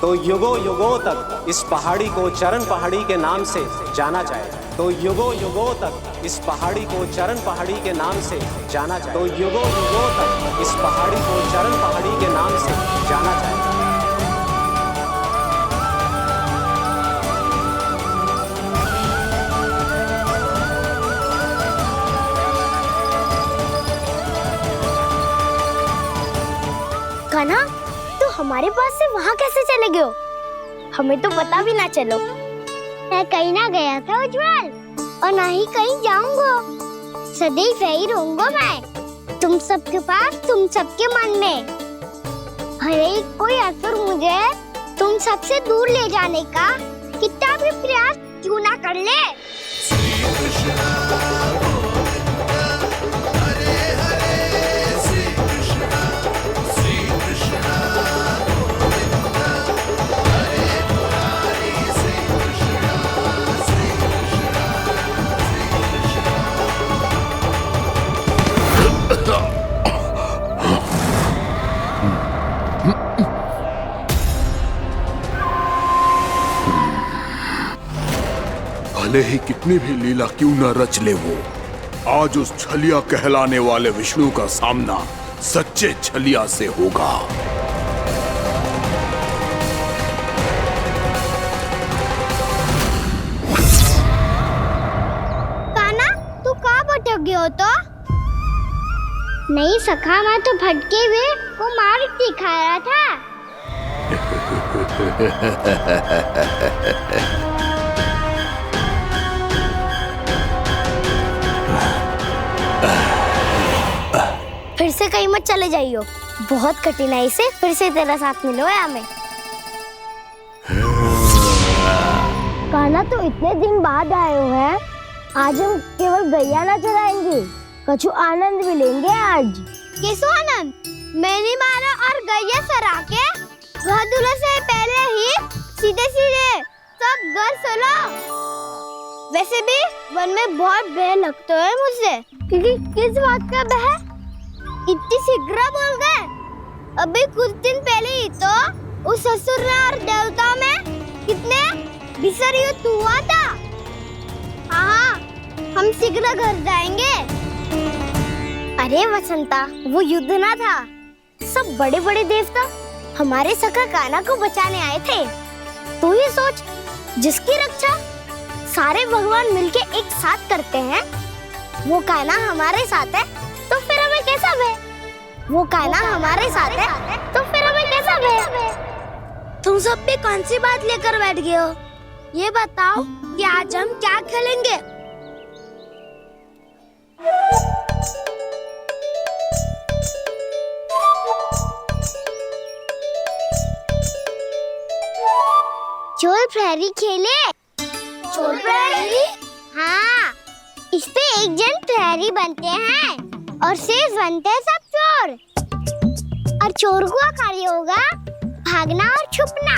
तो युगों युगों तक इस पहाड़ी को चरण पहाड़ी के नाम से जाना जाएगा। तो युगों युगों तक इस पहाड़ी को चरण पहाड़ी के नाम से जाना जाएगा। तो युगों युगों तक इस पहाड़ी को चरण पहाड़ी के नाम से जाना जाएगा। कान्हा, तू हमारे पास से वहाँ कैसे चले गए हो? हमें तो पता भी ना चलो। मैं कहीं ना गया था उज्जवल, और ना ही कहीं जाऊंगा। सदैव यही रहूंगा मैं, तुम सबके पास, तुम सबके मन में। भले ही कोई असुर मुझे तुम सबसे दूर ले जाने का कितना भी प्रयास क्यों ना कर ले। भले ही कितनी भी लीला क्यों न रच ले वो, आज उस छलिया कहलाने वाले विष्णु का सामना सच्चे छलिया से होगा। कान्हा, तू कहाँ भटक गए हो तो? नहीं सखा, मैं तो भटके हुए को मार दिखा रहा था। फिर से कहीं मत चले जाइयो, बहुत कठिनाई से फिर से तेरा साथ मिलो है हमें। कान्हा, तो इतने दिन बाद आए हो हैं, आज हम केवल गैया ना चराएंगे, कछु आनंद भी लेंगे आज। किसो आनंद? मैंने मारा और गैया चरा के वह दूल्हे से पहले ही सीधे सीधे सब घर चलो। वैसे भी वन में बहुत भय लगता है मुझे। क्योंकि किस बात का भय? इतनी शीघ्र बोल गए। अभी कुछ दिन पहले ही तो उस असुर और देवताओं में कितने भीषण युद्ध हुआ था। हाँ, हम शीघ्र घर जाएंगे। अरे वसंता, वो युद्ध ना था, सब बड़े बड़े देवता हमारे सखा कान्हा को बचाने आए थे। तू ही सोच, जिसकी रक्षा सारे भगवान मिलके एक साथ करते हैं, वो कान्हा हमारे साथ है, तो फिर हमें कैसा भय? वो कान्हा हमारे साथ है, तो फिर हमें कैसा भय? तुम सब भी कौन सी बात लेकर बैठ गए हो? ये बताओ कि आज हम क्या खेलेंगे? चोर प्रहरी खेले। चोर प्रहरी? हाँ, इस पे एक जन प्रहरी बनते हैं और शेष बनते हैं सब चोर। और चोर का कार्य होगा भागना और छुपना,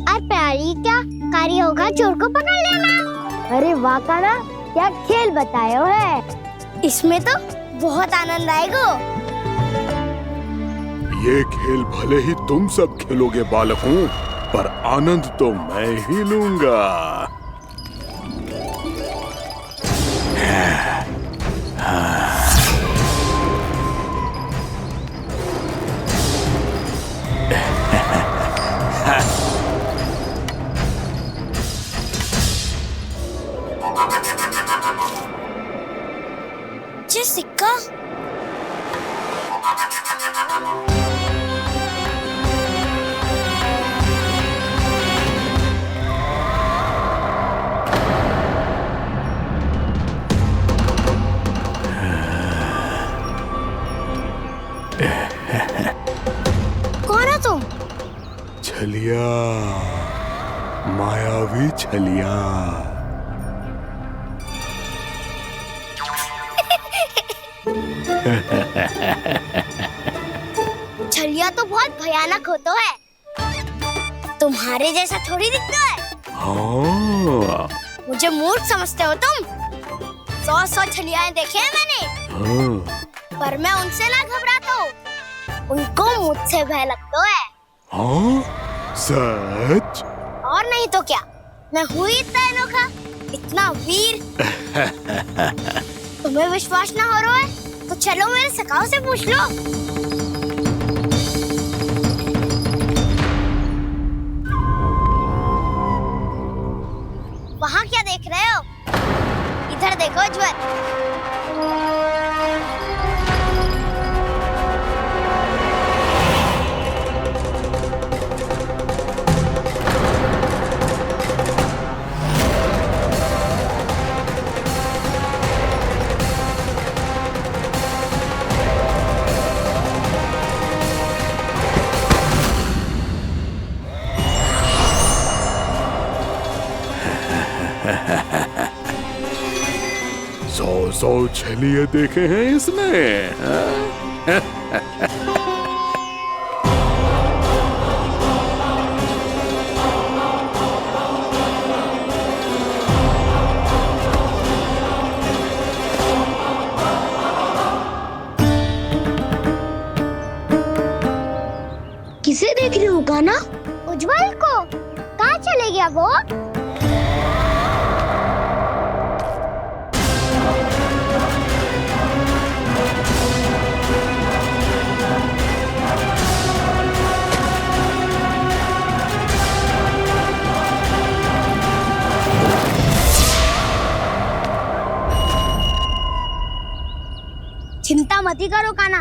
और प्रहरी का कार्य होगा चोर को पकड़ लेना। अरे वाह कान्हा, क्या खेल बताया है। इसमें तो बहुत आनंद आएगा। ये खेल भले ही तुम सब खेलोगे बालकों, पर आनंद तो मैं ही लूंगा। ये सिक्का कौन हो तुम? छलिया, मायावी छलिया। छलिया तो बहुत भयानक होता है, तुम्हारे जैसा थोड़ी दिखता है। हाँ। मुझे मूर्ख समझते हो तुम? 100 छलियाएं देखे हैं मैंने। हाँ। पर मैं उनसे ना घबराता हूँ, उनको मुझसे भय लगता है। हाँ? सच? और नहीं तो क्या, मैं हूँ ही इतना अनोखा, इतना वीर। तुम्हें विश्वास ना हो रहा है तो चलो मेरे सखाओं से पूछ लो। वहाँ क्या देख रहे हो? इधर देखो उज्जवल। सौ छलिए देखे हैं इसने। किसे देख रही हो गाना? उज्जवल को। कहाँ चले गया वो? चिंता मत करो काना,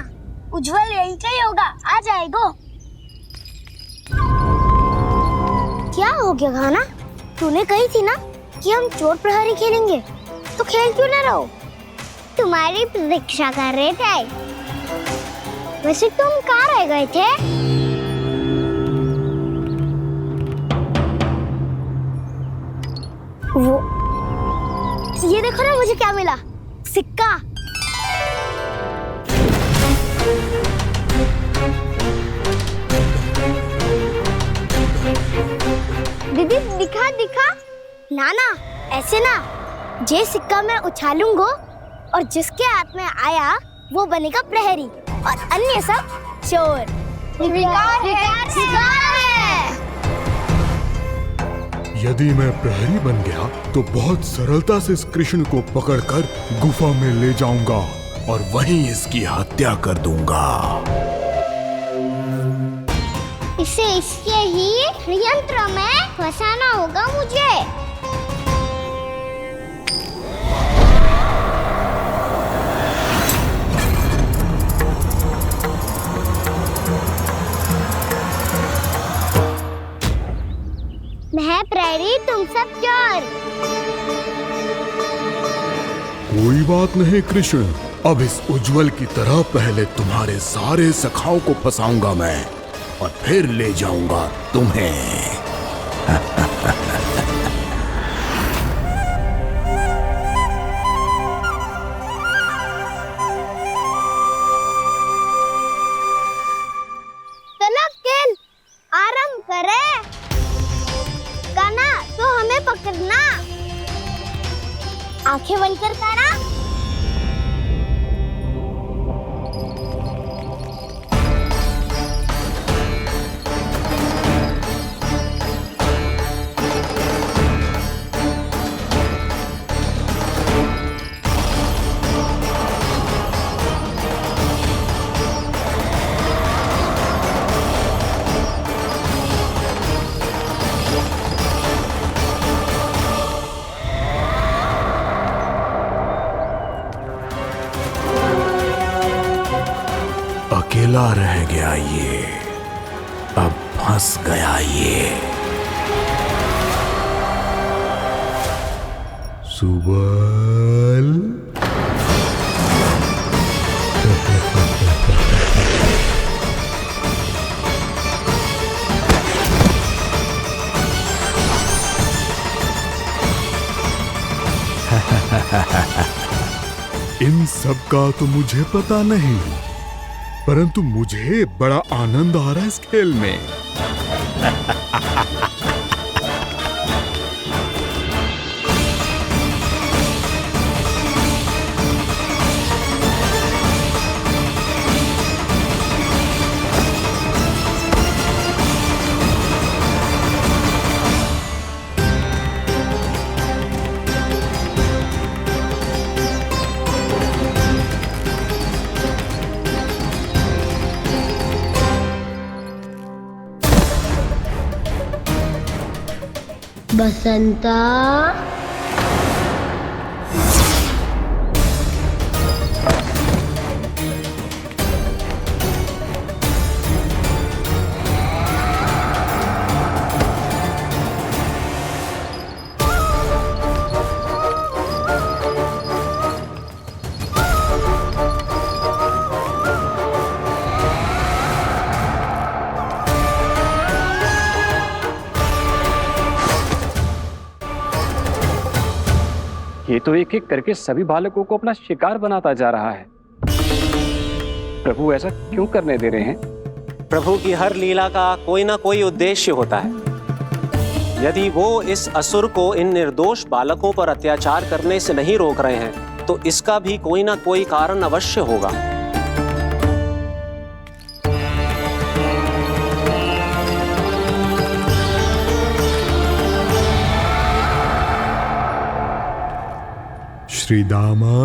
उज्जवल यहीं का ही होगा, आ जाएगा। क्या हो गया गाना? तूने कही थी ना कि हम चोर प्रहरी खेलेंगे, तो खेल क्यों ना रहो? तुम्हारी प्रतीक्षा कर रहे थे। वैसे तुम कहाँ रह गए थे? वो ये देखो ना, मुझे क्या मिला, सिक्का। दीदी दिखा दिखा। ना ना, ऐसे ना, जे सिक्का मैं उछालूंगा और जिसके हाथ में आया वो बनेगा प्रहरी और अन्य सब चोर। विकार है। यदि मैं प्रहरी बन गया तो बहुत सरलता से इस कृष्ण को पकड़कर गुफा में ले जाऊंगा और वहीं इसकी हत्या कर दूंगा। इसे इसके ही यंत्र में फंसाना होगा मुझे। मैं प्रहरी, तुम सब चोर। कोई बात नहीं कृष्ण, अब इस उज्जवल की तरह पहले तुम्हारे सारे सखाओं को फंसाऊंगा मैं और फिर ले जाऊंगा तुम्हें। चलो खेल आरंभ करें। गाना तो हमें पकड़ना। आंखें बंद कर काना। अकेला रह गया ये, अब फंस गया ये। सुबल। इन सब का तो मुझे पता नहीं, परंतु मुझे बड़ा आनंद आ रहा है इस खेल में। बसंता, ये तो एक एक करके सभी बालकों को अपना शिकार बनाता जा रहा है। प्रभु ऐसा क्यों करने दे रहे हैं? प्रभु की हर लीला का कोई ना कोई उद्देश्य होता है। यदि वो इस असुर को इन निर्दोष बालकों पर अत्याचार करने से नहीं रोक रहे हैं तो इसका भी कोई ना कोई कारण अवश्य होगा। श्री दामा,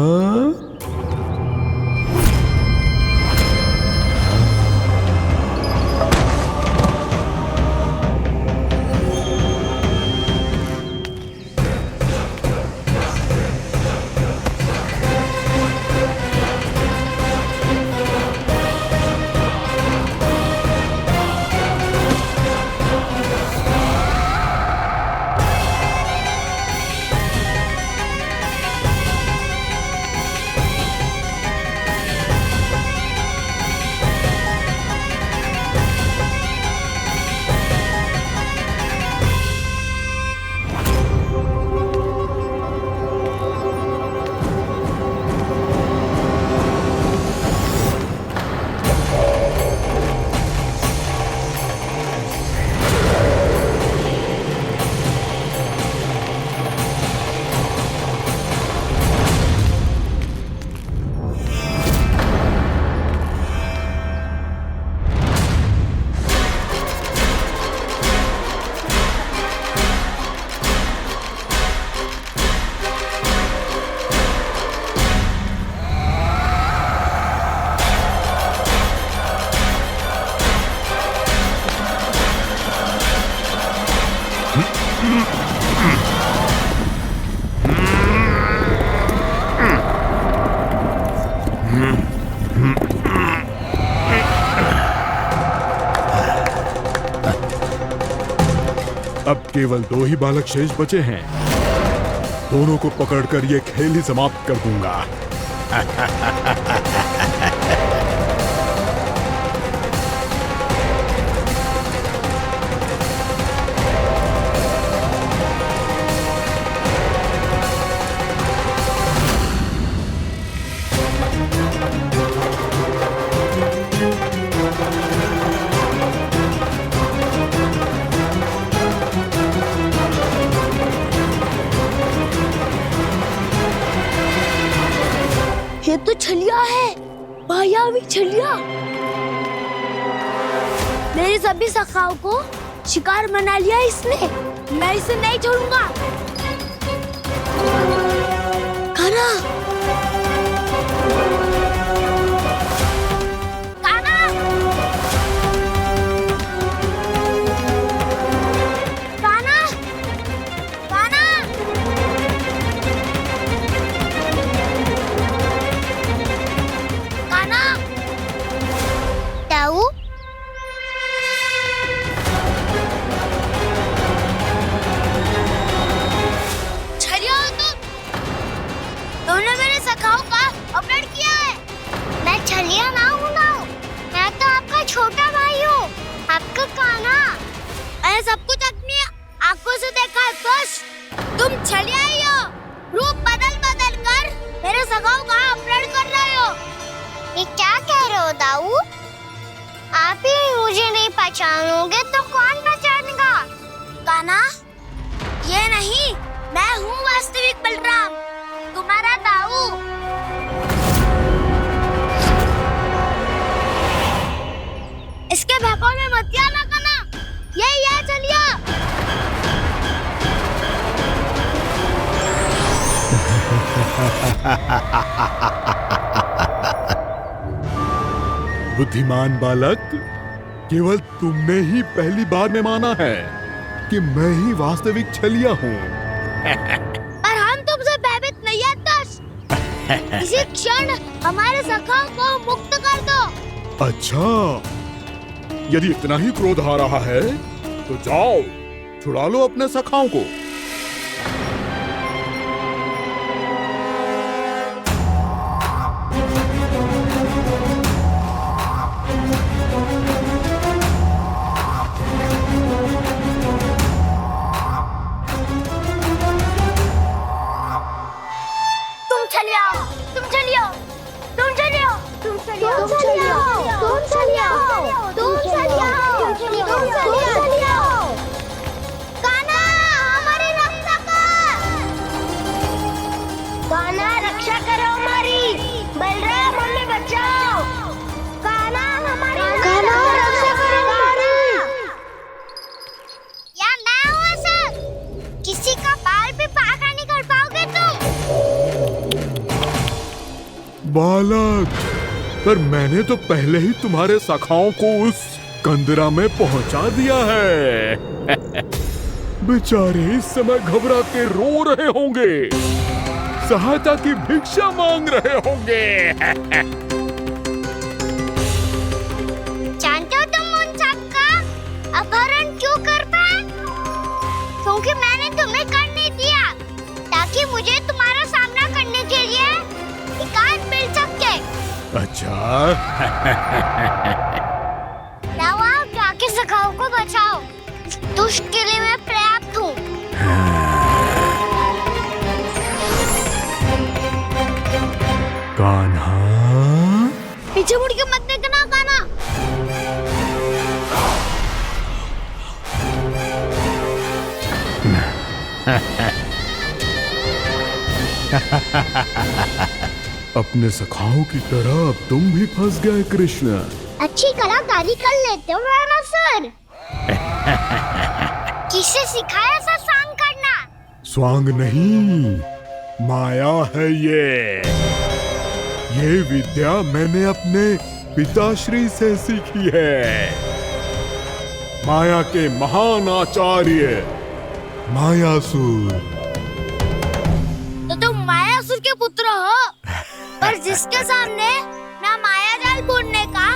अब केवल 2 ही बालक शेष बचे हैं। दोनों को पकड़कर ये खेल ही समाप्त कर दूंगा। ये तो छलिया है, मायावी छलिया। मेरे सभी सखाओं को शिकार बना लिया इसने। मैं इसे नहीं छोड़ूंगा। कान्हा, कान्हा, कान्हा, कान्हा। कान्हा, दाऊ, छलिया हो तुम। तुमने मेरे सखाओं का अपहरण किया है। मैं छलिया ना हूँ दाऊ। मैं तो आपका छोटा भाई हूँ, आपका कान्हा। मैंने सब कुछ अपनी आंखों से देखा है। बस तुम छलिया ही हो। रूप बदल बदल कर मेरे सखाओं का अपहरण कर रहे हो। ये क्या कह रहे हो दाऊ? आप ही मुझे नहीं पहचानोगे तो कौन पहचानेगा? कान्हा, ये नहीं, मैं हूँ वास्तविक बलराम, तुम्हारा दाऊ। इसके भौकाल में मत आना कान्हा। यही है चलिया। बुद्धिमान बालक, केवल तुमने ही पहली बार में माना है। कि मैं ही वास्तविक छलिया हूँ। पर हम तुमसे भयभीत नहीं है दस। इसी क्षण हमारे सखाओं को मुक्त कर दो। अच्छा, यदि इतना ही क्रोध आ रहा है तो जाओ, छुड़ा लो अपने सखाओं को। बालक, पर मैंने तो पहले ही तुम्हारे सखाओं को उस कंदरा में पहुंचा दिया है। बेचारे इस समय घबरा के रो रहे होंगे, सहायता की भिक्षा मांग रहे होंगे। जानते हो तुम उन सबका अपहरण क्यों कर पाए? क्योंकि मैंने तुम्हें कर नहीं दिया, ताकि मुझे तुम्हारा सामना करने के लिए विकास मिल सके। अच्छा। जाओ, जाके सखाओं को बचाओ। दुष्ट के लिए मैं पर्याप्त हूँ। कान्हा, पीछे मुड़ के मत देखना कान्हा। अपने सखाओं की तरह अब तुम भी फंस गए कृष्ण। अच्छी कलाकारी कर लेते हो रावणासुर। किससे सिखाया ऐसा स्वांग करना? स्वांग नहीं, माया है ये विद्या मैंने अपने पिताश्री से सीखी है। माया के महान आचार्य मायासुर। तो तुम मायासुर के पुत्र हो, पर जिसके सामने ना माया जाल बुनने का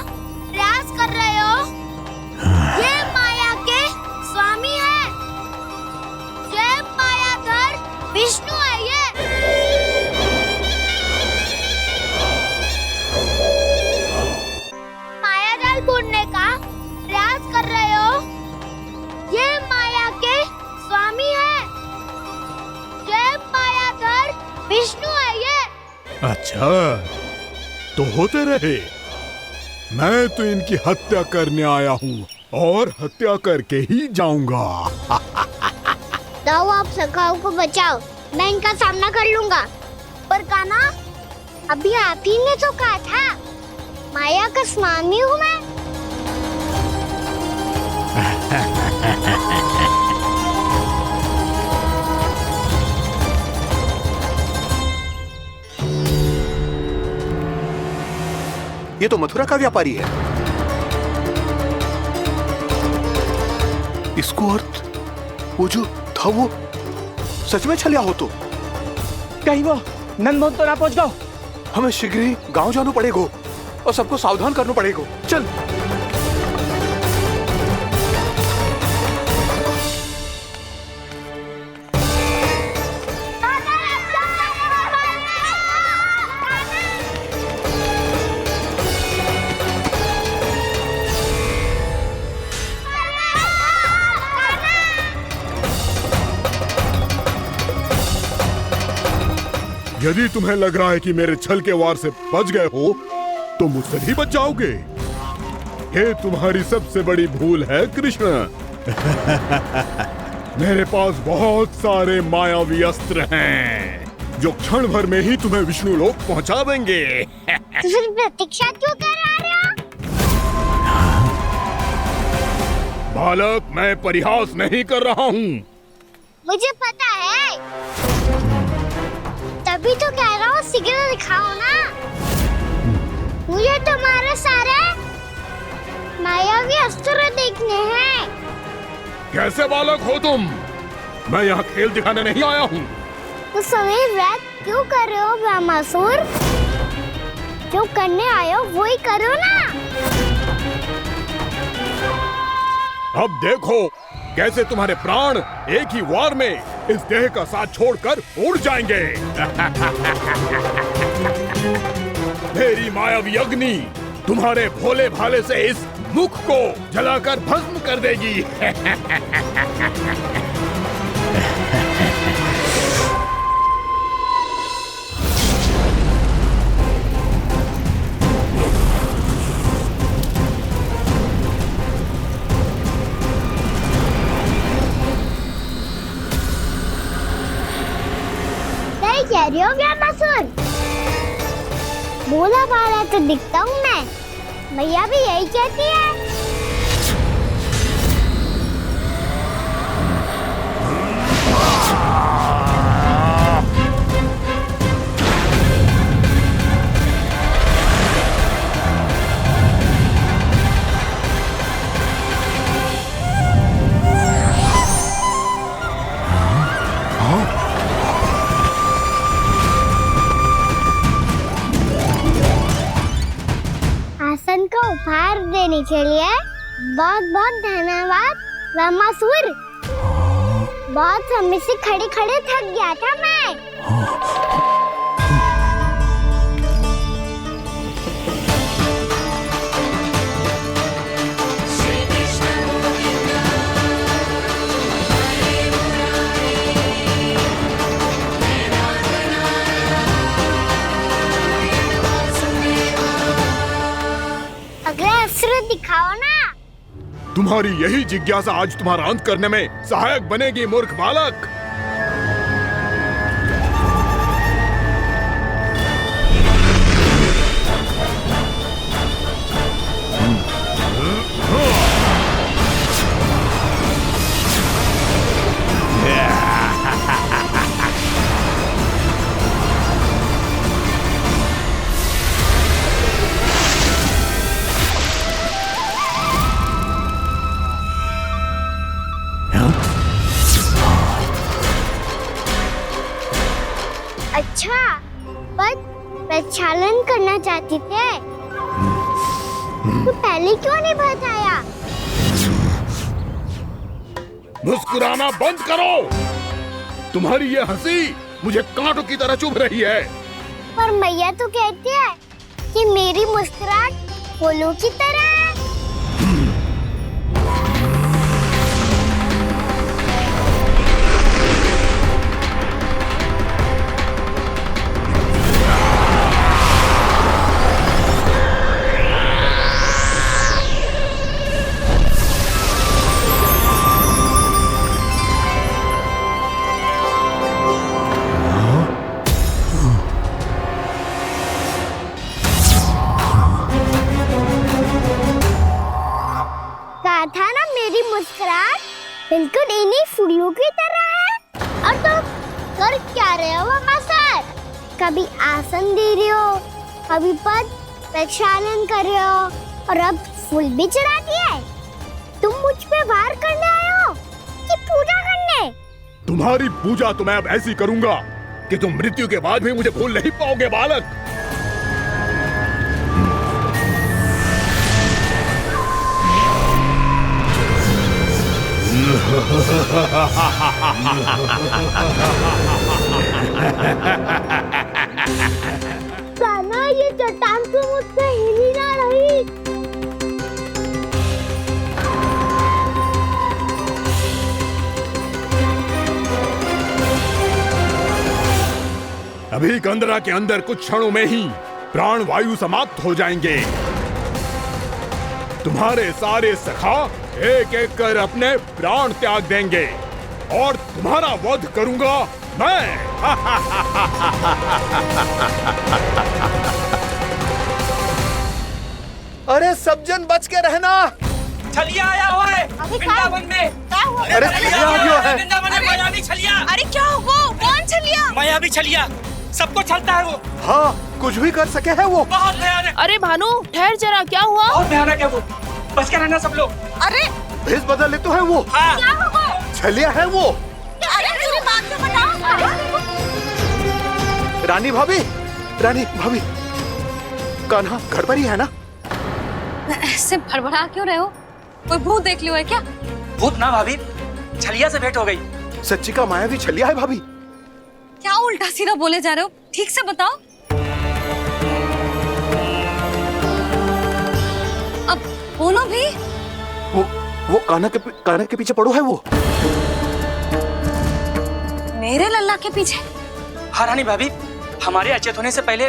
प्रयास कर रहे हो, ये माया के स्वामी है। ये मायाधर विष्णु है। ये माया जाल बुनने का प्रयास कर रहे हो, ये माया के स्वामी है। ये मायाधर विष्णु है। ये अच्छा, तो होते रहे। मैं तो इनकी हत्या करने आया हूँ और हत्या करके ही जाऊंगा। जाओ, आप सखाओं को बचाओ, मैं इनका सामना कर लूंगा। पर कान्हा, अभी आप ही ने तो कहा था माया का स्वामी हूँ मैं। ये तो मथुरा का व्यापारी है। इसको अर्थ वो जो था वो सच में छलिया हो तो कहीं वो नंदभवन तो ना पहुंच गओ। हमें शीघ्र ही गांव जाना पड़ेगा और सबको सावधान करना पड़ेगा। चल। यदि तुम्हें लग रहा है कि मेरे छल के वार से बच गए हो तो मुझसे भी बच जाओगे। ये तुम्हारी सबसे बड़ी भूल है कृष्ण। मेरे पास बहुत सारे मायावी अस्त्र हैं जो क्षण भर में ही तुम्हें विष्णु लोक पहुंचा देंगे। तो फिर प्रतीक्षा क्यों कर रहे हो? बालक, मैं परिहास नहीं कर रहा हूँ। मुझे पता है, तभी तो कह रहा हूँ शीघ्र दिखाओ ना। मुझे तुम्हारे सारे मायावी अस्त्र देखने हैं। कैसे बालक हो तुम? मैं यहाँ खेल दिखाने नहीं आया हूँ। तो सभी व्रत क्यों कर रहे हो ब्रह्मासुर? जो करने आए हो वही करो ना। अब देखो कैसे तुम्हारे प्राण एक ही वार में इस देह का साथ छोड़कर उड़ जाएंगे। मेरी मायावी अग्नि तुम्हारे भोले भाले से इस मुख को जलाकर भस्म कर देगी। कह रही हो ब्रह्मासुर? बोला बाला तो दिखता हूँ मैं। मैया भी यही कहती है। आसन को उपहार देने के लिए बहुत बहुत धन्यवाद ब्रह्मासुर। बहुत समय से खड़े खड़े थक गया था मैं। अगला अस्त्र दिखाओ ना। तुम्हारी यही जिज्ञासा आज तुम्हारा अंत करने में सहायक बनेगी मूर्ख बालक। अच्छा, पर प्रक्षालन करना चाहती थे तो पहले क्यों नहीं बताया? मुस्कुराना बंद करो। तुम्हारी ये हंसी मुझे कांटों की तरह चुभ रही है। पर मैया तो कहती है कि मेरी मुस्कुराहट फूलों की तरह है। था ना मेरी मुस्कुराहट बिल्कुल इन्हीं फूलों की तरह है। और तुम कर क्या रहे हो ब्रह्मासुर? कभी आसन दे रहे हो, कभी पद प्रक्षालन कर रहे हो और अब फूल भी चढ़ा दिए। तुम मुझ पे वार करने आए हो कि पूजा करने? तुम्हारी पूजा तो मैं अब ऐसी करूंगा कि तुम मृत्यु के बाद भी मुझे भूल नहीं पाओगे बालक। कान्हा, ये चट्टान तो मुझसे हिल ही ना रही। अभी कंदरा के अंदर कुछ क्षणों में ही प्राण वायु समाप्त हो जाएंगे। तुम्हारे सारे सखा एक एक कर अपने प्राण त्याग देंगे और तुम्हारा वध करूंगा मैं। अरे सब जन बच के रहना। छलिया आया हुआ है वृंदावन में। अरे छलिया आ गया है। वृंदावन में मायावी छलिया। अरे क्या हुआ? कौन छलिया? मायावी छलिया, सबको छलता है वो। हाँ, कुछ भी कर सके है वो। बहुत भयानक। अरे भानु, ठहर जरा, क्या हुआ? बहुत भयानक है वो, बच के रहना सब लोग। अरे भेष बदल ले तो है वो। हाँ। क्या हुआ? छलिया है वो। अरे मेरी बात तो बताओ। रानी भाभी, रानी भाभी, कान्हा घर पर ही है ना? ऐसे भड़बड़ा क्यों रहे हो? कोई भूत देख लियो है क्या? भूत ना भाभी, छलिया से भेंट हो गई। सच्ची का मायावी छलिया है भाभी। क्या उल्टा सीधा बोले जा रहे हो? ठीक से बताओ। अब बोलो भी। वो कान्हा के पीछे पड़ो है वो। मेरे लल्ला के पीछे? हाँ रानी भाभी, हमारे अचेत होने से पहले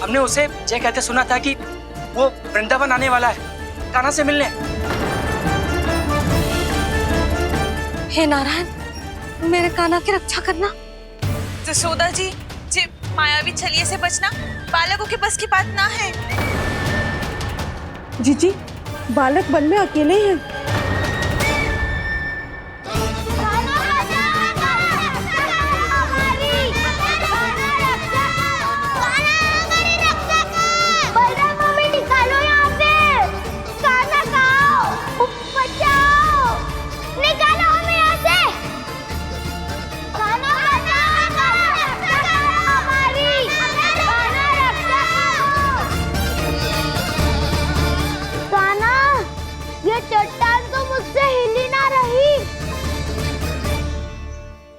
हमने उसे ये कहते सुना था कि वो वृंदावन आने वाला है कान्हा से मिलने। हे नारायण, मेरे कान्हा की रक्षा करना। जसोदा जी, मायावी छलिए से बचना बालकों के बस की बात ना है। जीजी, बालक वन में अकेले हैं।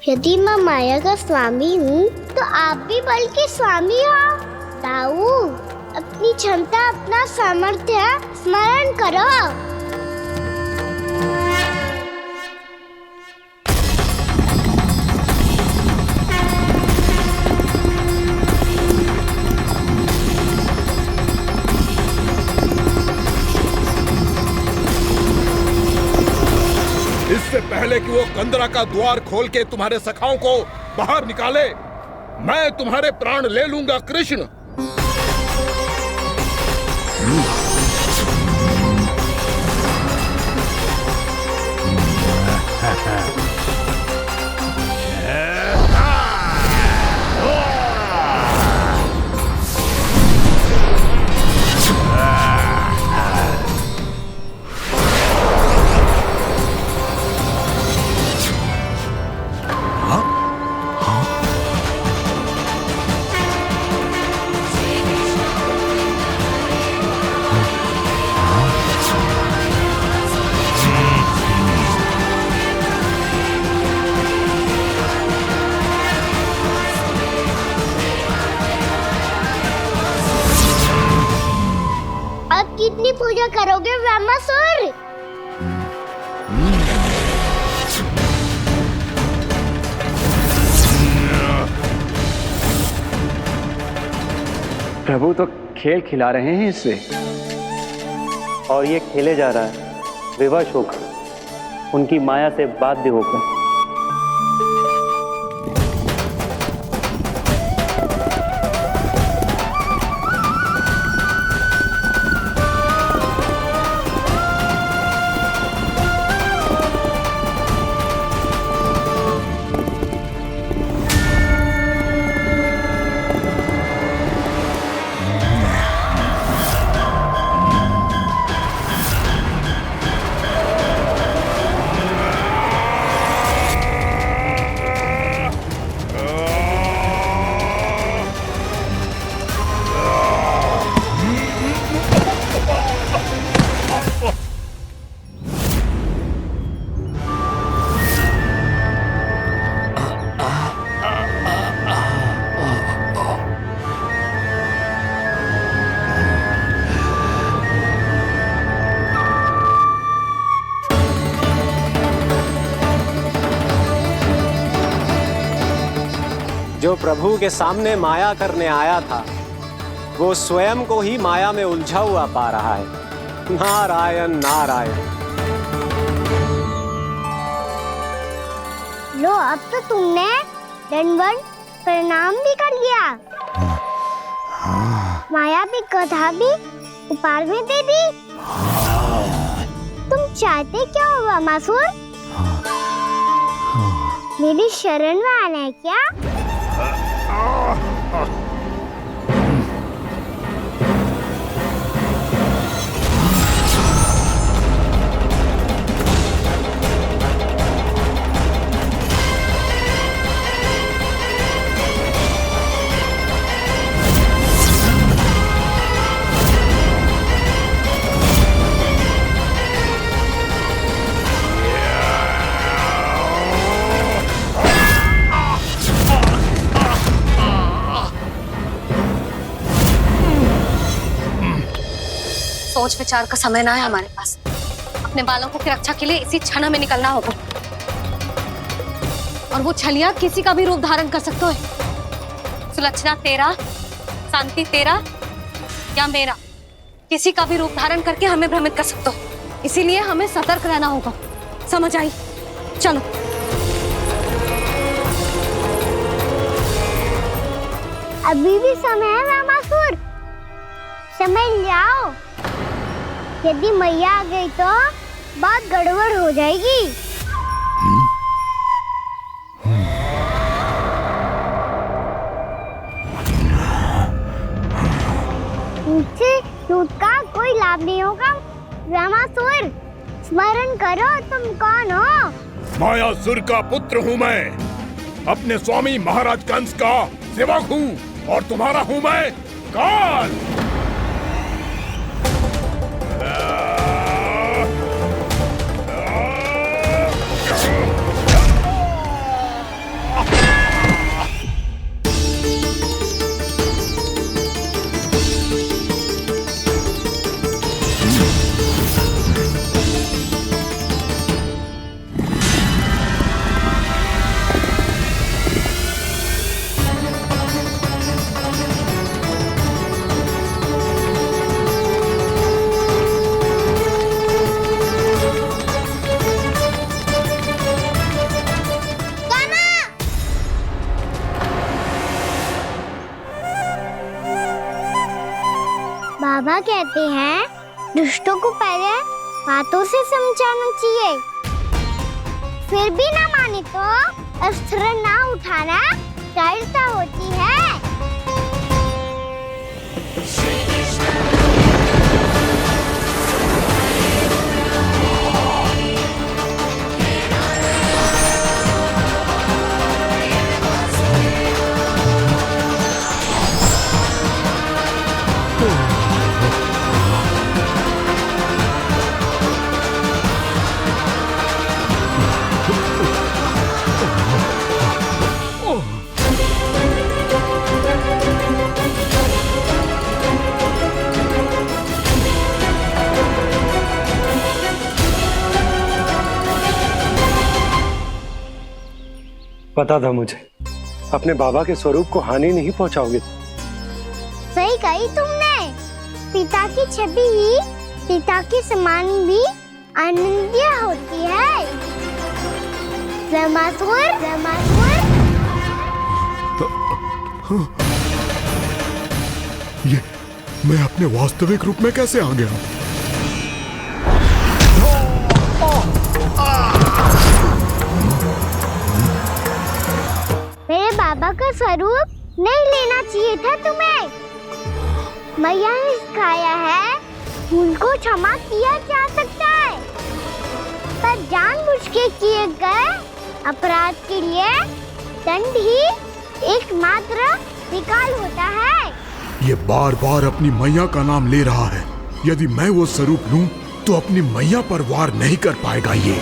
यदि मैं माया का स्वामी हूँ तो आप भी बल के स्वामी हो। ताऊ, अपनी क्षमता, अपना सामर्थ्य स्मरण करो। इससे पहले कि वो कंदरा का द्वार खोल के तुम्हारे सखाओं को बाहर निकाले, मैं तुम्हारे प्राण ले लूंगा कृष्ण। कितनी पूजा करोगे ब्रह्मासुर? प्रभु तो खेल खिला रहे हैं इससे, और ये खेले जा रहा है विवश होकर, उनकी माया से बाध्य होकर। जो प्रभु के सामने माया करने आया था, वो स्वयं को ही माया में उलझा हुआ पा रहा है। नारायण नारायण। लो, अब तो तुमने दंडवत प्रणाम भी कर लिया, माया भी कथा भी उपहार में दे दी। तुम चाहते क्या हो ब्रह्मासुर? मेरी शरण में आना है क्या? सोच विचार का समय ना है हमारे पास। अपने बालकों की रक्षा के लिए इसी क्षण हमें निकलना होगा। और वो छलिया किसी का भी रूप धारण कर सकते है। सुलक्षणा तेरा, शांति तेरा या मेरा, किसी का भी रूप धारण करके हमें भ्रमित कर सकते हो। इसीलिए हमें सतर्क रहना होगा। समझ आई? चलो। अभी भी समय है रामासुर, समझ जाओ। यदि मैया आ गई तो बात गड़बड़ हो जाएगी। मुझसे झूठ का कोई लाभ नहीं होगा। रामासुर, स्मरण करो तुम कौन हो। मायासुर का पुत्र हूँ मैं, अपने स्वामी महाराज कंस का सेवक हूँ, और तुम्हारा हूँ मैं काल। बाबा कहते हैं दुष्टों को पहले बातों से समझाना चाहिए, फिर भी ना माने तो अस्त्र ना उठाना दृढ़ता होती है। पता था मुझे, अपने बाबा के स्वरूप को हानि नहीं पहुंचाओगे। सही कही तुमने। पिता की छवि ही पिता के समान भी अनन्य होती है। रामासुर, रामासुर। ये मैं अपने वास्तविक रूप में कैसे आ गया? मेरे बाबा का स्वरूप नहीं लेना चाहिए था तुम्हें। मैया ने सिखाया है भूल को क्षमा किया जा सकता है, पर जानबूझ के किए गए अपराध के लिए दंड ही एकमात्र विकल्प होता है। ये बार बार अपनी मैया का नाम ले रहा है। यदि मैं वो स्वरूप लूं तो अपनी मैया पर वार नहीं कर पाएगा ये।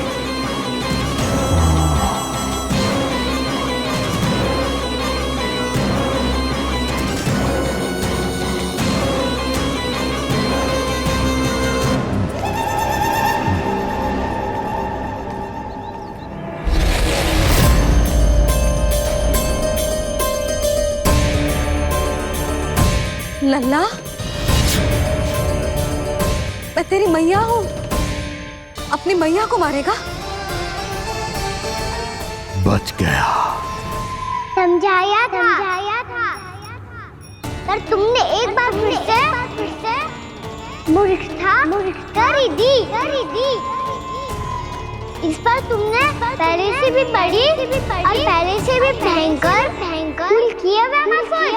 लल्ला, मैं तेरी मैया हूँ, अपनी मैया को मारेगा? बच गया। समझाया था, पर तुमने एक बार फिर से मूर्खता कर ही दी। इस पर तुमने पहले से भी बड़ी और पहले से भी भयंकर भूल किया रामासुर।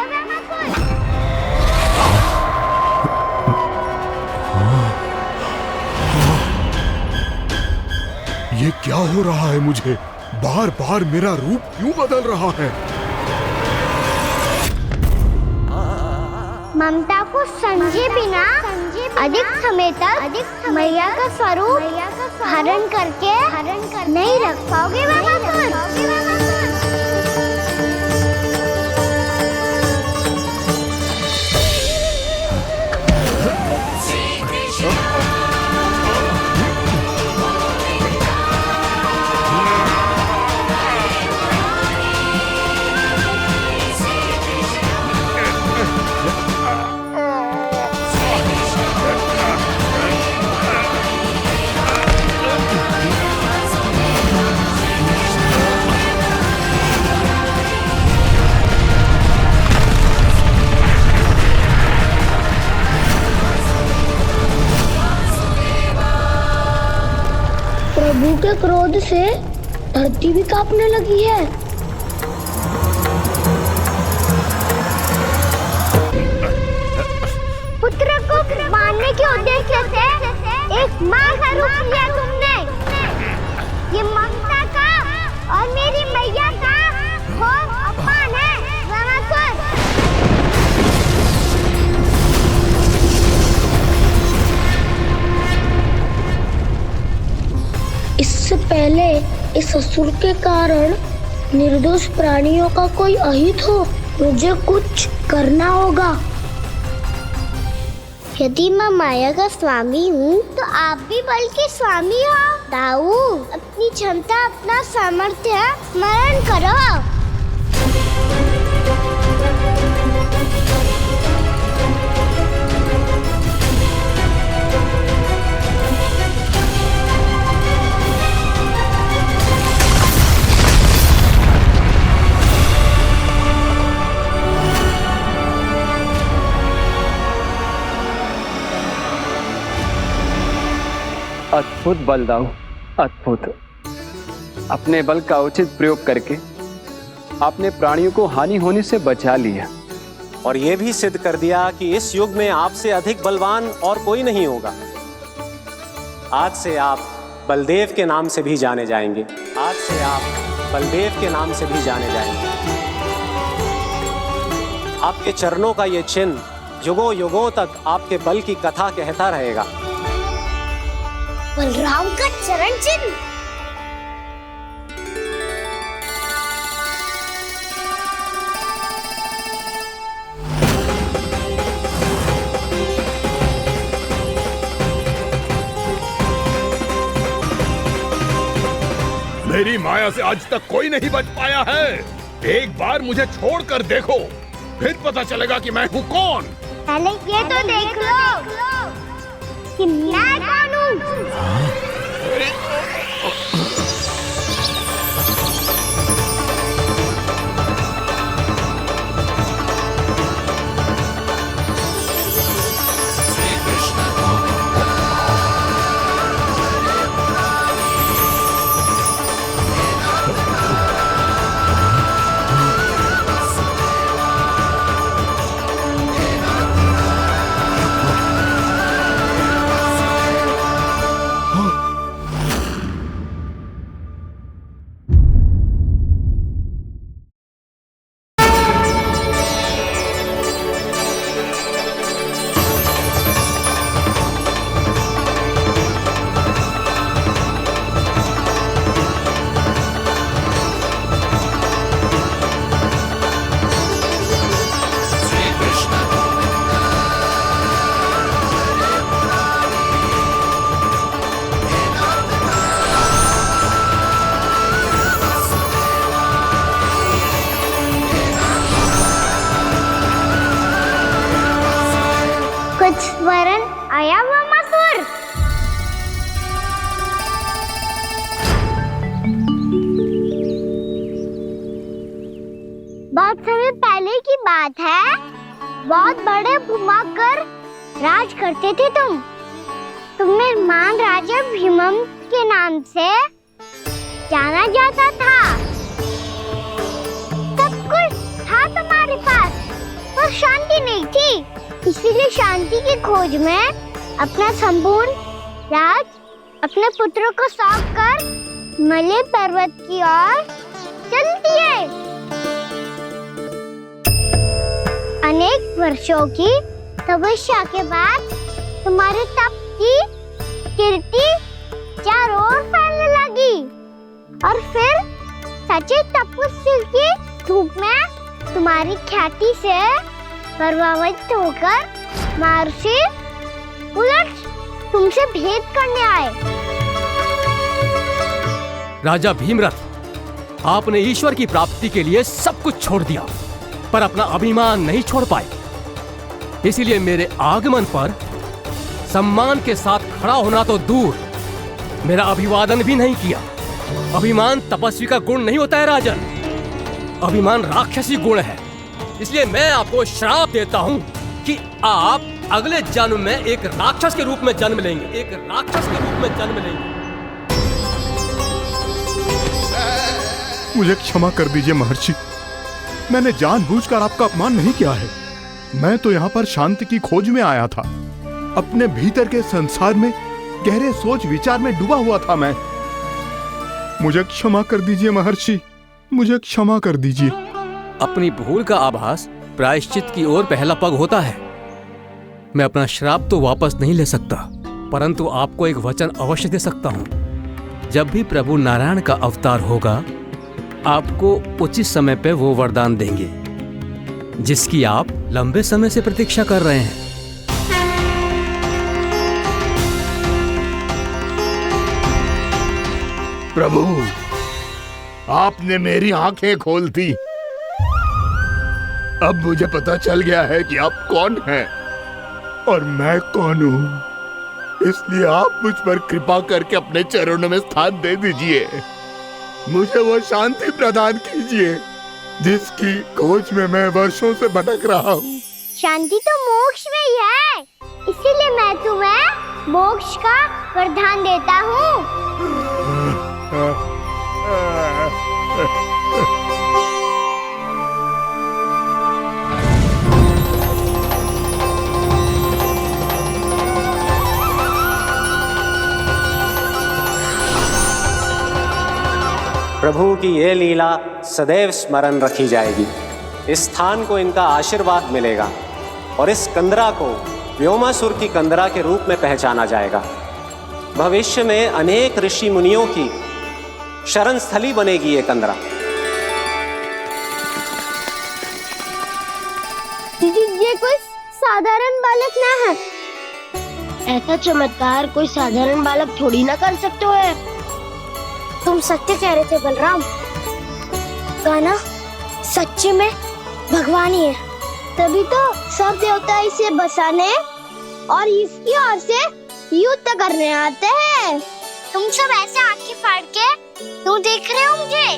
ये क्या हो रहा है मुझे? बार बार मेरा रूप क्यों बदल रहा है? ममता को समझे बिना अधिक समय तक मैया का स्वरूप हरण करके नहीं रख पाओगे रामासुर। प्रभु के क्रोध से धरती भी कांपने लगी है। पुत्र को मारने के उद्देश्य से एक माँ का रूप लिया तुमने। ये ममता का और मेरी मैया का घोर अपमान है रावणासुर। इससे पहले इस असुर के कारण निर्दोष प्राणियों का कोई अहित हो, मुझे कुछ करना होगा। यदि मैं माया का स्वामी हूँ तो आप भी बल के स्वामी हो। दाऊ, अपनी क्षमता, अपना सामर्थ्य स्मरण करो। अद्भुत बल दाऊ, अद्भुत। अपने बल का उचित प्रयोग करके आपने प्राणियों को हानि होने से बचा लिया और ये भी सिद्ध कर दिया कि इस युग में आपसे अधिक बलवान और कोई नहीं होगा। आज से आप बलदेव के नाम से भी जाने जाएंगे। आज से आप बलदेव के नाम से भी जाने जाएंगे। आपके चरणों का ये चिन्ह युगों युगों तक आपके बल की कथा कहता रहेगा। बलराम का चरण चिन्ह। मेरी माया से आज तक कोई नहीं बच पाया है। एक बार मुझे छोड़कर देखो, फिर पता चलेगा कि मैं हूँ कौन। पहले ये तो देख लो कि मैं कौन हूँ। वरण आया वामासुर। बहुत समय पहले की बात है। बहुत बड़े भूमाकर राज करते थे तुम्हें महान राजा भीमम के नाम से जाना जाता था। सब कुछ था तुम्हारे पास, पर शांति नहीं थी। इसीलिए शांति की खोज में अपना संपूर्ण राज अपने पुत्रों को सौंप कर मलय पर्वत की ओर चल दिए। अनेक वर्षों की तपस्या के बाद तुम्हारे तप की कीर्ति चारों ओर फैलने लगी और फिर सच्चे तपस्वी के रूप में तुम्हारी ख्याति से प्रभावित होकर महर्षि उलट तुमसे भेंट करने आए। राजा भीमरथ, आपने ईश्वर की प्राप्ति के लिए सब कुछ छोड़ दिया, पर अपना अभिमान नहीं छोड़ पाए। इसीलिए मेरे आगमन पर सम्मान के साथ खड़ा होना तो दूर, मेरा अभिवादन भी नहीं किया। अभिमान तपस्वी का गुण नहीं होता है राजन, अभिमान राक्षसी गुण है। इसलिए मैं आपको श्राप देता हूँ कि आप अगले जन्म में एक राक्षस के रूप में जन्म लेंगे, एक राक्षस के रूप में जन्म लेंगे। मुझे क्षमा कर दीजिए महर्षि। मैंने जानबूझकर आपका अपमान नहीं किया है। मैं तो यहाँ पर शांति की खोज में आया था। अपने भीतर के संसार में गहरे सोच विचार में डूबा हुआ था मैं। मुझे क्षमा कर दीजिए महर्षि, मुझे क्षमा कर दीजिए। अपनी भूल का आभास प्रायश्चित की ओर पहला पग होता है। मैं अपना श्राप तो वापस नहीं ले सकता, परंतु आपको एक वचन अवश्य दे सकता हूं। जब भी प्रभु नारायण का अवतार होगा, आपको उचित समय पे वो वरदान देंगे जिसकी आप लंबे समय से प्रतीक्षा कर रहे हैं। प्रभु, आपने मेरी आंखें खोल दी। अब मुझे पता चल गया है कि आप कौन हैं और मैं कौन हूं। इसलिए आप मुझ पर कृपा करके अपने चरणों में स्थान दे दीजिए। मुझे वो शांति प्रदान कीजिए जिसकी खोज में मैं वर्षों से भटक रहा हूँ। शांति तो मोक्ष में ही है, इसीलिए मैं तुम्हें मोक्ष का वरदान देता हूँ। प्रभु की ये लीला सदैव स्मरण रखी जाएगी। इस स्थान को इनका आशीर्वाद मिलेगा और इस कंदरा को व्योमासुर की कंदरा के रूप में पहचाना जाएगा। भविष्य में अनेक ऋषि मुनियों की शरण स्थली बनेगी ये कंदरा। ये कोई साधारण बालक ना है। ऐसा चमत्कार कोई साधारण बालक थोड़ी ना कर सकते है। तुम सत्य कह रहे थे बलराम। गाना सच्ची में भगवान ही है, तभी तो सब देवता इसे बसाने और इसकी ओर से युद्ध करने आते हैं। तुम सब ऐसे आंखें फाड़ के क्यों देख रहे हो मुझे?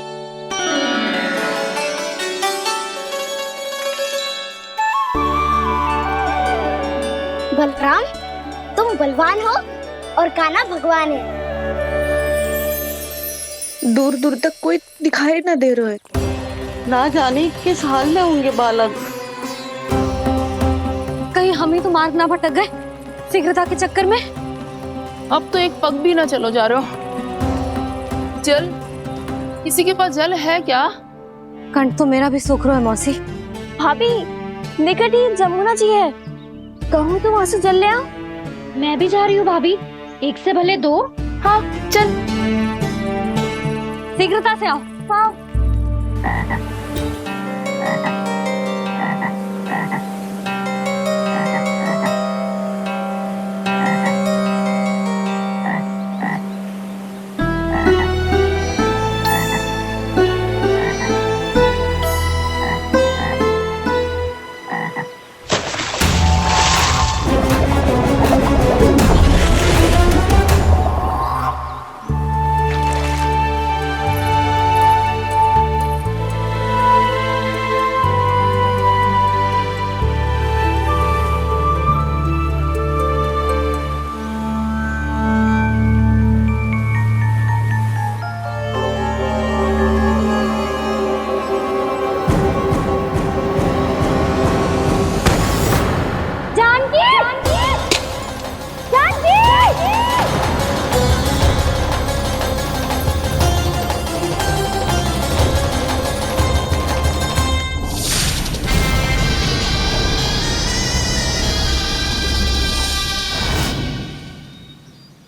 बलराम, तुम बलवान हो और कान्हा भगवान है। दूर दूर तक कोई दिखाई ना दे रहा है। ना जाने किस हाल में होंगे बालक। कहीं हम ही तो मार्ग ना भटक गए शीघ्रता के चक्कर में। अब तो एक पग भी ना चलो जा रहे हो। जल, किसी के पास जल है क्या? कंठ तो मेरा भी सूख रहा है मौसी। भाभी, निकट ही जमुना जी है, कहूँ तो वहाँ से जल ले आओ। मैं भी जा रही हूँ भाभी, एक से भले दो। हाँ चल, शीघ्रता से आओ। हाँ।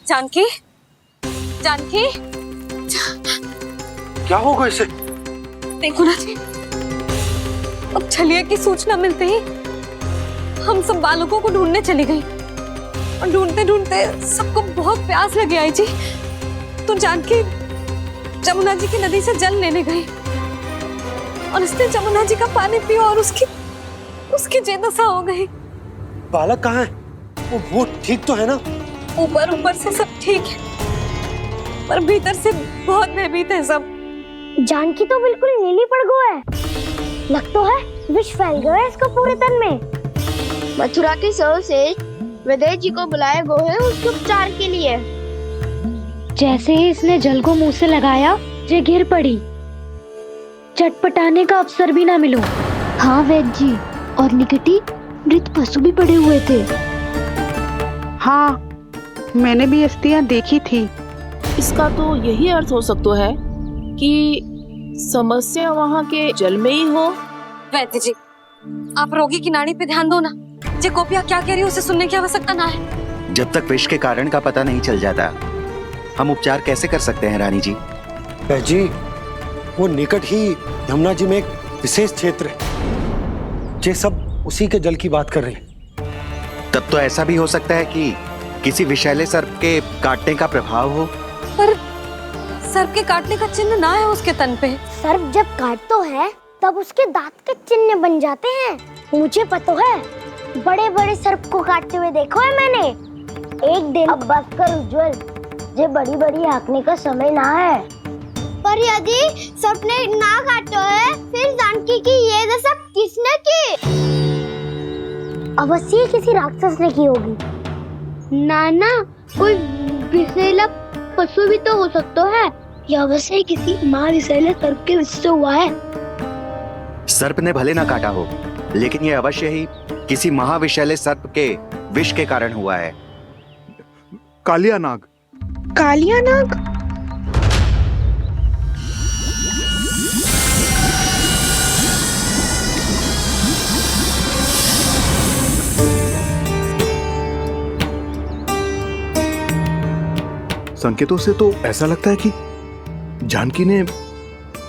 जानकी, जानकी, क्या होगा इसे? देखो ना जी, अब छलिया की सूचना मिलते ही हम सब बालकों को ढूंढने चली गई और ढूंढते ढूंढते सबको बहुत प्यास लगी आई जी। तो जानकी जमुना जी की नदी से जल लेने गई और उसने जमुना जी का पानी पिया और उसकी जेदशा हो गई। बालक कहाँ है? वो ठीक तो है ना? ऊपर से सब ठीक है, पर भीतर से बहुत भयभीत है सब। जानकी तो बिल्कुल नीली पड़ गई है। लग तो है विष फैल गया है इसको पूरे तन में। मथुरा के सर्वश्रेष्ठ विदेह जी को बुलाए गए हैं उसके उपचार के लिए। जैसे ही इसने जल को मुंह से लगाया, ये गिर पड़ी चटपटाने का अवसर भी ना मिलो। हाँ वैद्य जी, और निकटी मृत पशु भी पड़े हुए थे। हाँ, मैंने भी अस्थियां देखी थी। इसका तो यही अर्थ हो सकता है कि समस्या वहाँ के जल में ही हो। वैद्य जी, आप रोगी की नाड़ी पे ध्यान दो ना। जे गोपिया क्या कह रही है उसे सुनने की आवश्यकता ना है। जब तक विष के कारण का पता नहीं चल जाता, हम उपचार कैसे कर सकते हैं रानी जी? जी, वो निकट ही यमुना जी में एक विशेष क्षेत्र है। ये सब उसी के जल की बात कर रहे हैं। तब तो ऐसा भी हो सकता है कि किसी विषैले सर्प के काटने का प्रभाव हो। पर सर्प के काटने का चिन्ह ना है उसके तन पे। सर्प जब काटता है तब उसके दांत के चिन्ह बन जाते हैं। मुझे पता है, बड़े बड़े सर्प को काटते हुए देखो है मैंने। एक दिन अब बस कर उज्जवल, ये बड़ी बड़ी हाँकने का समय ना है। पर यदि सर्प ने ना काटा है, फिर जानकी की ये दशा किसने की? अवश्य किसी राक्षस ने की होगी। नाना, कोई विषैला पशु भी तो हो सकता है। या अवश्य किसी माँ विषैले सर्प के विष से हुआ है। सर्प ने भले ना काटा हो, लेकिन यह अवश्य ही किसी महाविषैले सर्प के विष के कारण हुआ है। कालिया नाग। कालिया नाग? संकेतों से तो ऐसा लगता है कि जानकी ने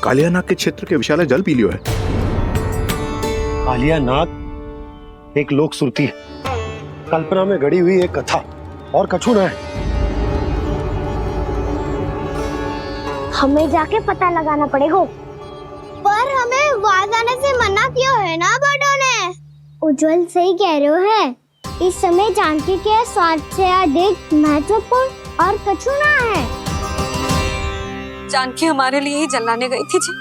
कालिया नाग के क्षेत्र के विशाल जल पी लियो है। कालिया नाग एक लोक श्रुति है, कल्पना में गढ़ी हुई एक कथा, और कछु ना है। हमें जाके पता लगाना पड़ेगा। पर हमें वहां जाने से मना क्यों है ना बड़ों ने? उज्जवल सही कह रहे हो है। इस समय जानकी के स्वास्थ्य से अधिक महत्वपूर्ण और कछु ना है। जानकी हमारे लिए ही जलाने गई थी जी।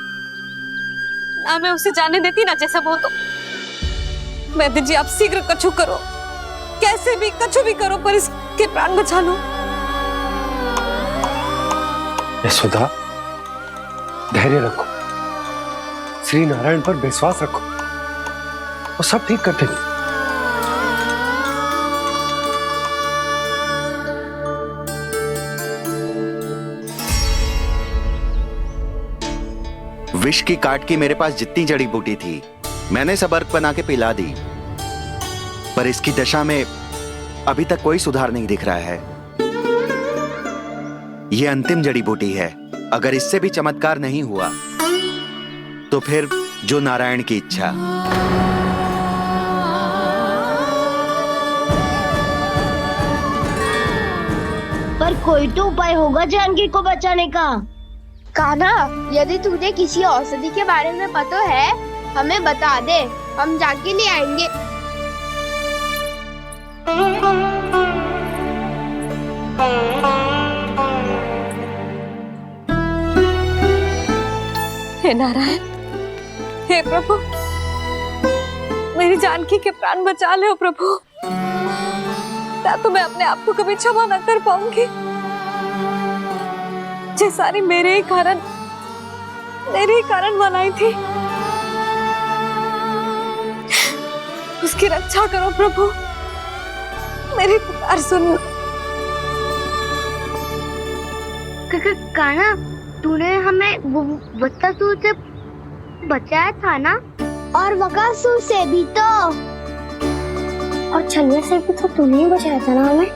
ना मैं उसे जाने देती ना जैसा वो तो। वैद्य जी, आप शीघ्र कछु करो, कैसे भी कछु भी करो, पर इसके प्राण बचा लो। यशोदा, धैर्य रखो, श्री नारायण पर विश्वास रखो, वो सब ठीक कर देंगे। विष की काट की मेरे पास जितनी जड़ी बूटी थी, मैंने सब अर्क बना के पिला दी, पर इसकी दशा में अभी तक कोई सुधार नहीं दिख रहा है। यह अंतिम जड़ी बूटी है। अगर इससे भी चमत्कार नहीं हुआ, तो फिर जो नारायण की इच्छा। पर कोई तो उपाय होगा जानकी को बचाने का। कान्हा, यदि तुझे किसी औषधि के बारे में पता है, हमें बता दे, हम जाके ले आएंगे। हे नारायण, हे प्रभु, मेरी जानकी के प्राण बचा ले प्रभु। क्या तो मैं अपने आप को कभी क्षमा न कर पाऊंगी। ये सारी मेरे ही कारण बनाई थी। उसकी रक्षा करो प्रभु, मेरी पुकार सुनो। कान्हा, तूने हमें वत्सासुर से बचाया था ना? और बकासुर से भी तो, और छलिया से भी तो तूने ही बचाया था ना हमें।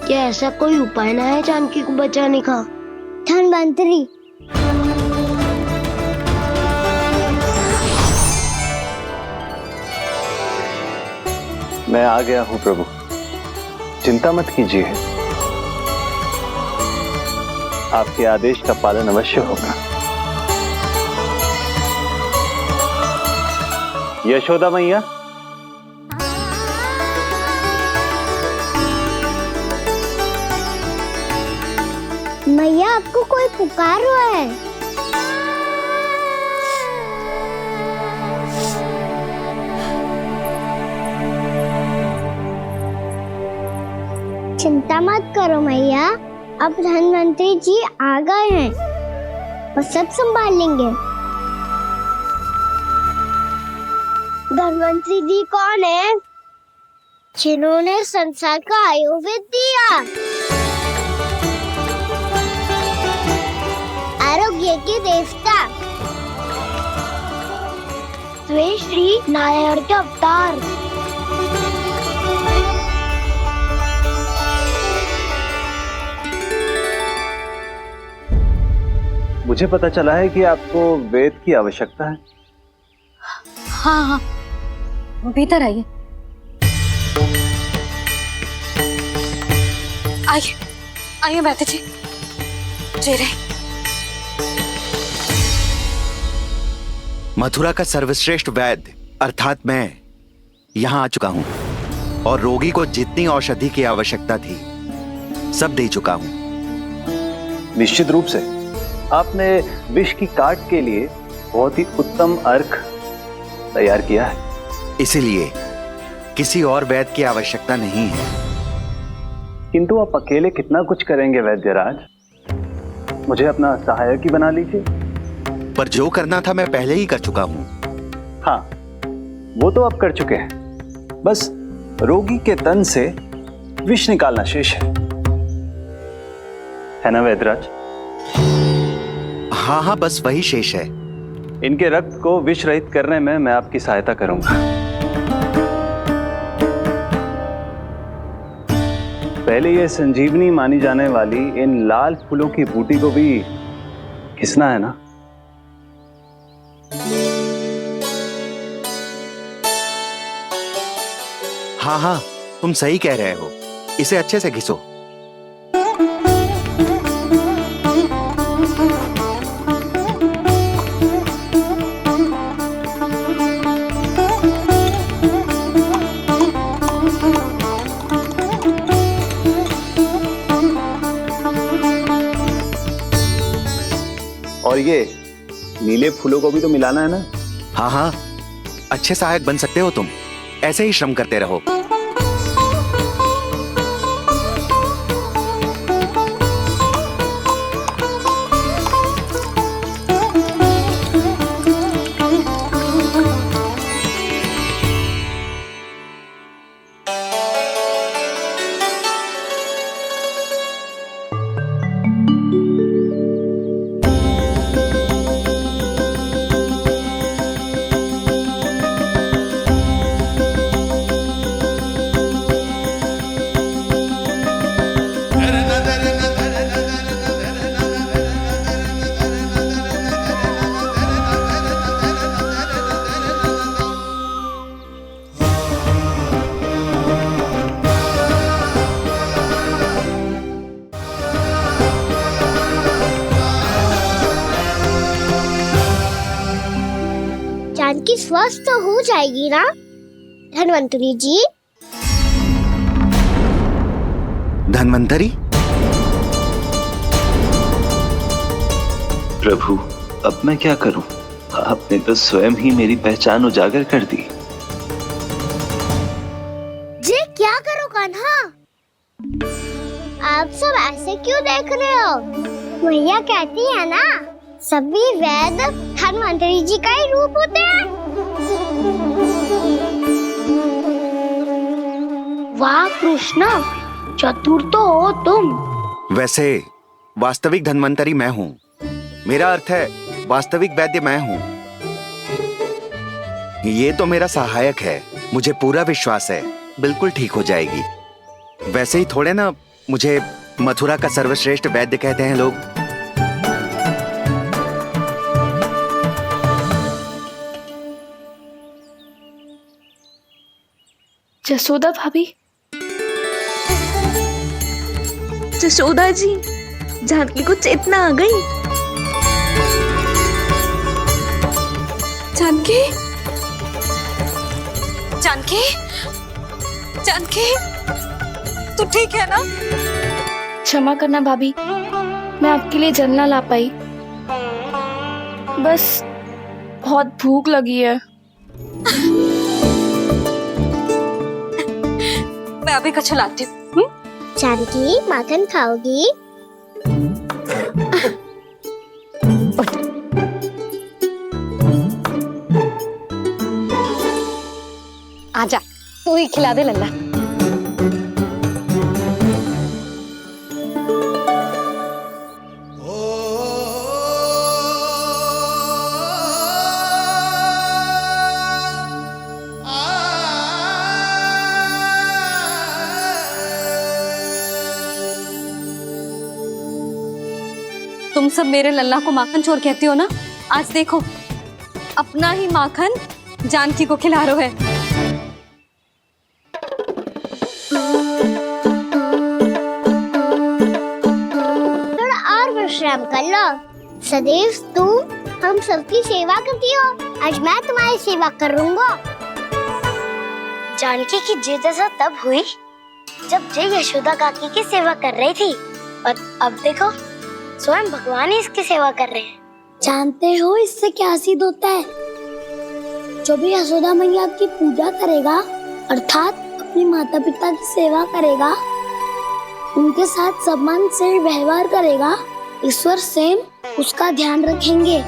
क्या ऐसा कोई उपाय ना है जानकी को बचाने का? धन्वंतरी, मैं आ गया हूं प्रभु, चिंता मत कीजिए, आपके आदेश का पालन अवश्य होगा। यशोदा मैया, मैया आपको कोई पुकार रहा है। चिंता मत करो मैया, अब धन्वंतरी जी आ गए हैं और सब संभाल लेंगे। धन्वंतरी जी कौन है? जिन्होंने संसार का आयुर्वेद दिया, आरोग्य के देवता, वे श्री नारायण के अवतार। मुझे पता चला है कि आपको वेद की आवश्यकता है। हाँ हाँ, भीतर आइए। आइए आइए बैठे जी। जी रहे। मथुरा का सर्वश्रेष्ठ वैद्य अर्थात मैं यहाँ आ चुका हूँ और रोगी को जितनी औषधि की आवश्यकता थी सब दे चुका हूँ। निश्चित रूप से आपने विष की काट के लिए बहुत ही उत्तम अर्क तैयार किया है। इसीलिए किसी और वैद्य की आवश्यकता नहीं है। किंतु आप अकेले कितना कुछ करेंगे वैद्यराज? मुझे अपना सहायक ही बना लीजिए। पर जो करना था मैं पहले ही कर चुका हूँ। हाँ, वो तो आप कर चुके हैं। बस रोगी के तन से विष निकालना शेष है ना वैद्यराज? हाँ हाँ, बस वही शेष है। इनके रक्त को विष रहित करने में मैं आपकी सहायता करूंगा। पहले ये संजीवनी मानी जाने वाली इन लाल फूलों की बूटी को भी घिसना है ना? हाँ हाँ, तुम सही कह रहे हो। इसे अच्छे से घिसो। और ये नीले फूलों को भी तो मिलाना है ना? हाँ हाँ, अच्छे सहायक बन सकते हो तुम। ऐसे ही श्रम करते रहो। जानकी स्वस्थ तो हो जाएगी ना धन्वंतरी जी? धन्वंतरी? प्रभु, अब मैं क्या करूं? आपने तो स्वयं ही मेरी पहचान उजागर कर दी। जी क्या करो कान्हा? आप सब ऐसे क्यों देख रहे हो? मैया कहती है ना, सभी वैद्य धन्वंतरी जी का ही रूप होते हैं। वाह कृष्णा, चतुर तो हो तुम। वैसे वास्तविक धन्वंतरी मैं हूँ। मेरा अर्थ है वास्तविक वैद्य मैं हूँ। ये तो मेरा सहायक है। मुझे पूरा विश्वास है बिल्कुल ठीक हो जाएगी। वैसे ही थोड़े ना मुझे मथुरा का सर्वश्रेष्ठ वैद्य कहते हैं लोग। जसोदा भाभी, जसोदा जी, जानकी को चेतना आ गई। जानकी, जानकी, जानकी, तू ठीक है ना? क्षमा करना भाभी, मैं आपके लिए जल ना ला पाई। बस बहुत भूख लगी है। मैं अभी कछु लाती हूँ। जानकी माखन खाओगी? तू ही खिला दे लल्ला। तुम सब मेरे लल्ला को माखन चोर कहती हो ना, आज देखो अपना ही माखन जानकी को खिला रहे है। थोड़ा और विश्राम कर लो। सदैव तू हम सबकी सेवा करती हो, आज मैं तुम्हारी सेवा करूंगा। जानकी की जिद ऐसा तब हुई जब जय यशोदा काकी की सेवा कर रही थी, और अब देखो स्वयं भगवान ही इसकी सेवा कर रहे हैं। जानते हो इससे क्या सिद्ध होता है? जो भी यशोदा मैया की पूजा करेगा, अर्थात अपने माता पिता की सेवा करेगा, उनके साथ सम्मान से व्यवहार करेगा, ईश्वर स्वयं उसका ध्यान रखेंगे।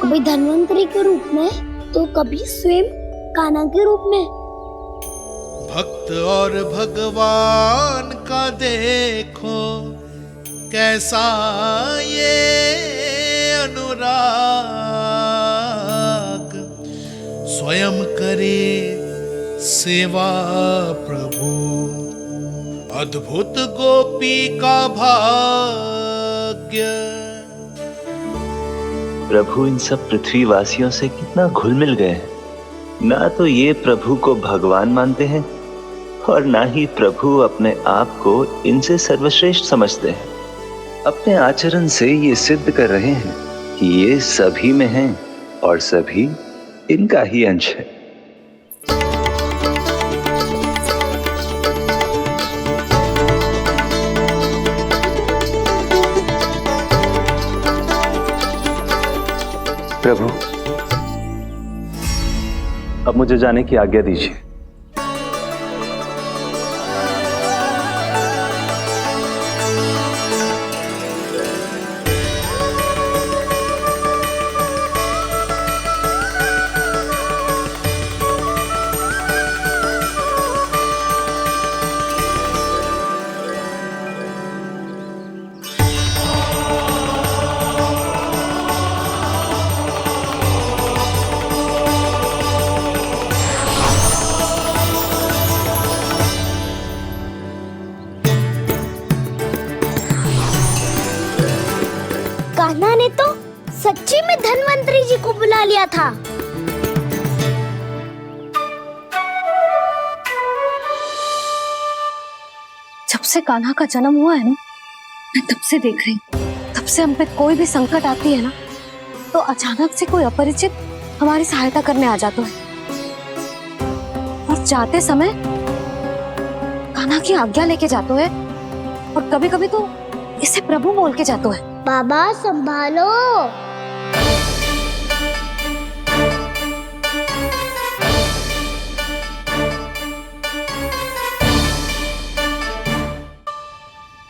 कभी धन्वंतरी के रूप में तो कभी स्वयं कान्हा के रूप में। भक्त और भगवान का देखो कैसा ये अनुराग, स्वयं करे सेवा प्रभु, अद्भुत गोपी का भाग्य। प्रभु इन सब पृथ्वीवासियों से कितना घुल मिल गए हैं। ना तो ये प्रभु को भगवान मानते हैं और ना ही प्रभु अपने आप को इनसे सर्वश्रेष्ठ समझते हैं। अपने आचरण से ये सिद्ध कर रहे हैं कि ये सभी में हैं और सभी इनका ही अंश है। प्रभु, अब मुझे जाने की आज्ञा दीजिए। कान्हा ने तो सच्ची में धन्वंतरी जी को बुला लिया था। जब से कान्हा का जन्म हुआ है ना, मैं तब से देख रही हूँ, तब से हम पे कोई भी संकट आती है ना, तो अचानक से कोई अपरिचित हमारी सहायता करने आ जाता है, और जाते समय कान्हा की आज्ञा लेके जाते है, और कभी कभी तो इसे प्रभु बोल के जाते है। बाबा संभालो।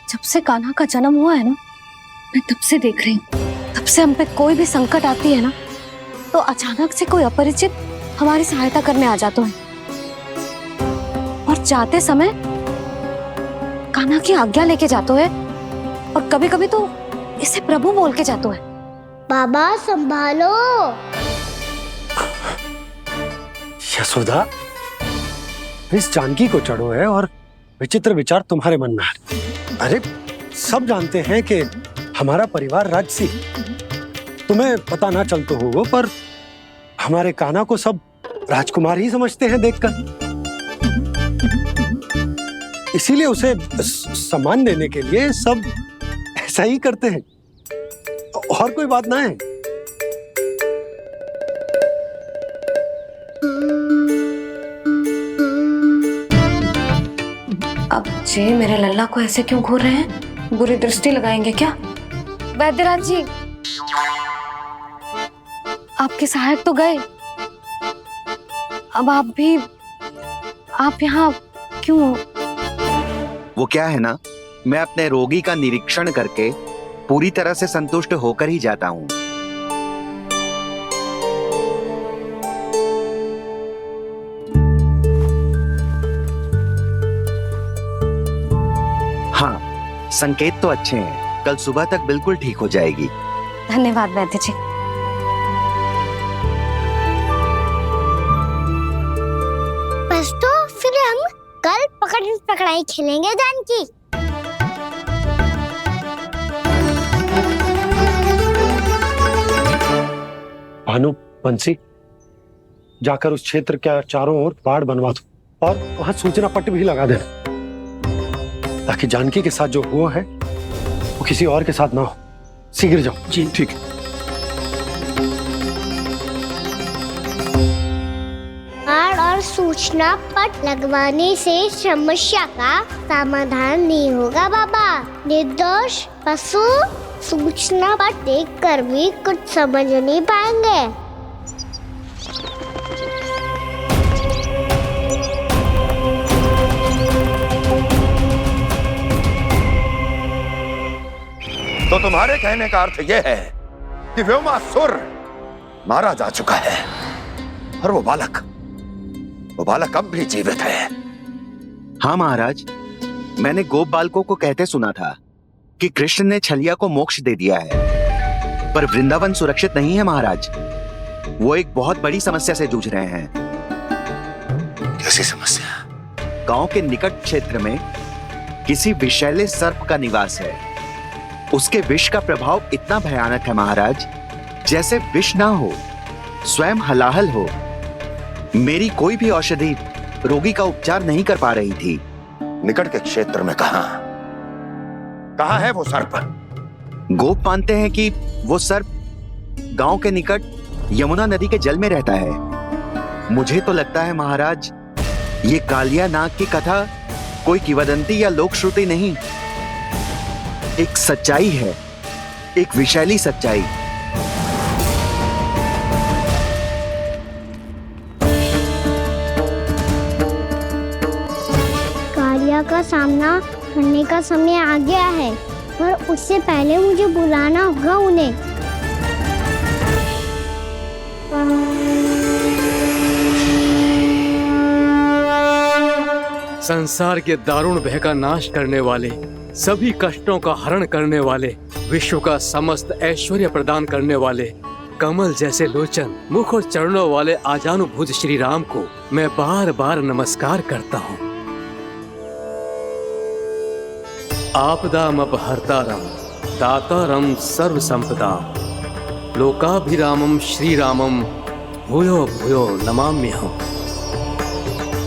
जब से कान्हा का जन्म हुआ है ना, मैं तब से देख रही हूँ, तब से हम पे कोई भी संकट आती है ना, तो अचानक से कोई अपरिचित हमारी सहायता करने आ जाता है, और जाते समय कान्हा की आज्ञा लेके जाते है, और कभी कभी तो इसे प्रभु बोल के जाते है। बाबा संभालो। यशोदा, इस जानकी को चढ़ो है और विचित्र विचार तुम्हारे मन में है। अरे सब जानते हैं कि हमारा परिवार राजसी, तुम्हें पता ना चलता होगा, पर हमारे कान्हा को सब राजकुमार ही समझते हैं देखकर। इसीलिए उसे सम्मान देने के लिए सब ऐसा ही करते हैं, और कोई बात ना है। अब जे मेरे लल्ला को ऐसे क्यों घूर रहे हैं? बुरी दृष्टि लगाएंगे क्या? वैद्यराज जी, आपके सहायक तो गए, अब आप यहाँ क्यों? वो क्या है ना, मैं अपने रोगी का निरीक्षण करके पूरी तरह से संतुष्ट होकर ही जाता हूँ। संकेत तो अच्छे हैं, कल सुबह तक बिल्कुल ठीक हो जाएगी। धन्यवाद वैद्य जी। बस तो फिर हम कल पकड़न पकड़ाई खेलेंगे जानकी। भानु, बंसी, जाकर उस क्षेत्र के चारों ओर बाड़ बनवा दो और वहां सूचना पट्ट भी लगा देना, ताकि जानकी के साथ जो हुआ है वो किसी और के साथ ना हो। शीघ्र जाओ। जी ठीक है। बाड़ और सूचना पट लगवाने से समस्या का समाधान नहीं होगा बाबा। निर्दोष पशु सूचना पट देखकर भी कुछ समझ नहीं पाएंगे। तो तुम्हारे कहने का अर्थ यह है कि व्योमासुर मारा जा चुका है और वो बालक अब भी जीवित है। हाँ महाराज, मैंने गोप बालकों को कहते सुना था कि कृष्ण ने छलिया को मोक्ष दे दिया है, पर वृंदावन सुरक्षित नहीं है महाराज। वो एक बहुत बड़ी समस्या से जूझ रहे हैं। कैसी समस्या? गांव के निकट क्षेत्र में किसी विषैले सर्प का निवास है। उसके विष का प्रभाव इतना भयानक है महाराज, जैसे विष ना हो, स्वयं हलाहल हो। मेरी कोई भी औषधि रोगी का उपचार नहीं कर पा रही थी। निकट के क्षेत्र में कहां है वो सर्प? गोप मानते हैं कि वो सर्प गांव के निकट यमुना नदी के जल में रहता है। मुझे तो लगता है महाराज, ये कालिया नाग की कथा कोई किंवदंती या लोक श्रुति नहीं, एक सच्चाई है, एक विषैली सच्चाई। कालिया का सामना करने का समय आ गया है, पर उससे पहले मुझे बुलाना होगा उन्हें। संसार के दारुण भय का नाश करने वाले, सभी कष्टों का हरण करने वाले, विश्व का समस्त ऐश्वर्य प्रदान करने वाले, कमल जैसे लोचन, मुख और चरणों वाले आजानुभुज श्री राम को मैं बार बार नमस्कार करता हूँ। आपदामपहर्तारं दातारं सर्व संपदाम लोकाभिरामं श्री रामं भूयो भूयो नमाम्यहम्।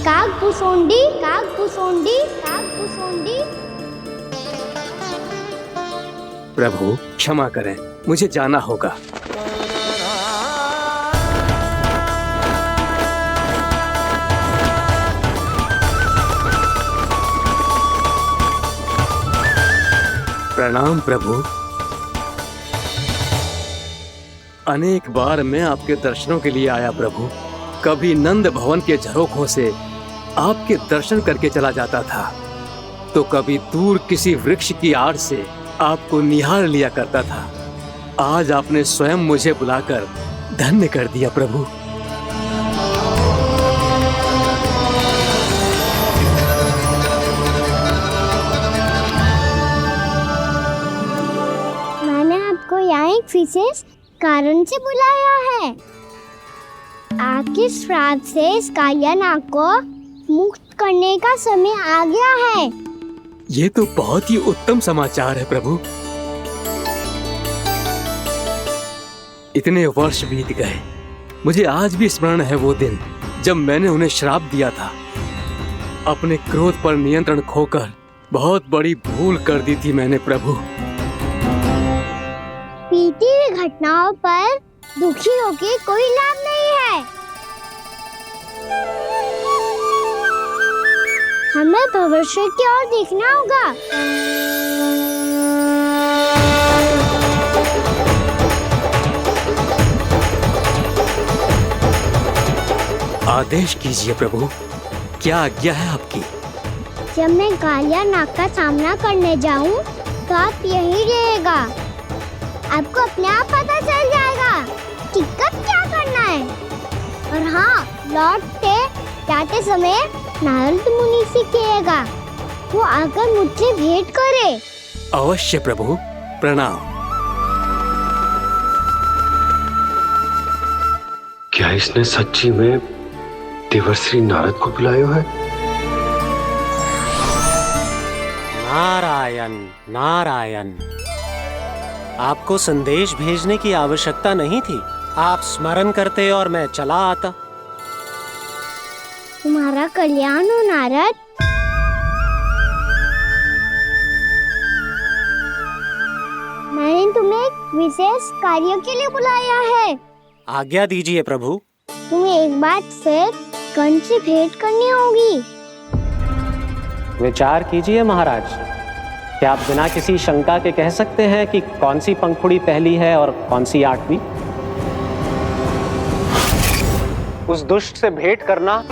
कागभूषोंडी कागभूषोंडी कागभूषोंडी। प्रभु क्षमा करें, मुझे जाना होगा। प्रणाम प्रभु। अनेक बार मैं आपके दर्शनों के लिए आया प्रभु। कभी नंद भवन के झरोखों से आपके दर्शन करके चला जाता था, तो कभी दूर किसी वृक्ष की आड़ से आपको निहार लिया करता था। आज आपने स्वयं मुझे बुलाकर धन्य कर दिया प्रभु। मैंने आपको यहाँ एक विशेष कारण से बुलाया है। आपके श्राप से इस कालिया नाग को मुक्त करने का समय आ गया है। ये तो बहुत ही उत्तम समाचार है प्रभु। इतने वर्ष बीत गए, मुझे आज भी स्मरण है वो दिन जब मैंने उन्हें श्राप दिया था। अपने क्रोध पर नियंत्रण खोकर बहुत बड़ी भूल कर दी थी मैंने प्रभु। बीती हुई घटनाओं पर दुखी होके कोई लाभ नहीं है। हमें भविष्य की ओर देखना होगा। आदेश कीजिए प्रभु, क्या आज्ञा है आपकी? जब मैं कालिया नाग का सामना करने जाऊं, तो आप यहीं रहिएगा। आपको अपने आप पता चल जाएगा कि कब क्या करना है। और हाँ, लौटते जाते समय नारद मुनि से कहिएगा, वो आकर मुझसे भेंट करे। अवश्य प्रभु, प्रणाम। क्या इसने सच्ची में देवर्षि नारद को बुलाया है? नारायण नारायण, आपको संदेश भेजने की आवश्यकता नहीं थी। आप स्मरण करते और मैं चला आता। तुम्हारा कल्याण हो नारद। मैंने तुम्हें एक विशेष कार्य के लिए बुलाया है। आज्ञा दीजिए प्रभु। तुम्हें एक बार फिर कंस से भेंट करनी होगी। विचार कीजिए महाराज, क्या आप बिना किसी शंका के कह सकते हैं कि कौन सी पंखुड़ी पहली है और कौन सी 8वीं? उस दुष्ट से भेंट करना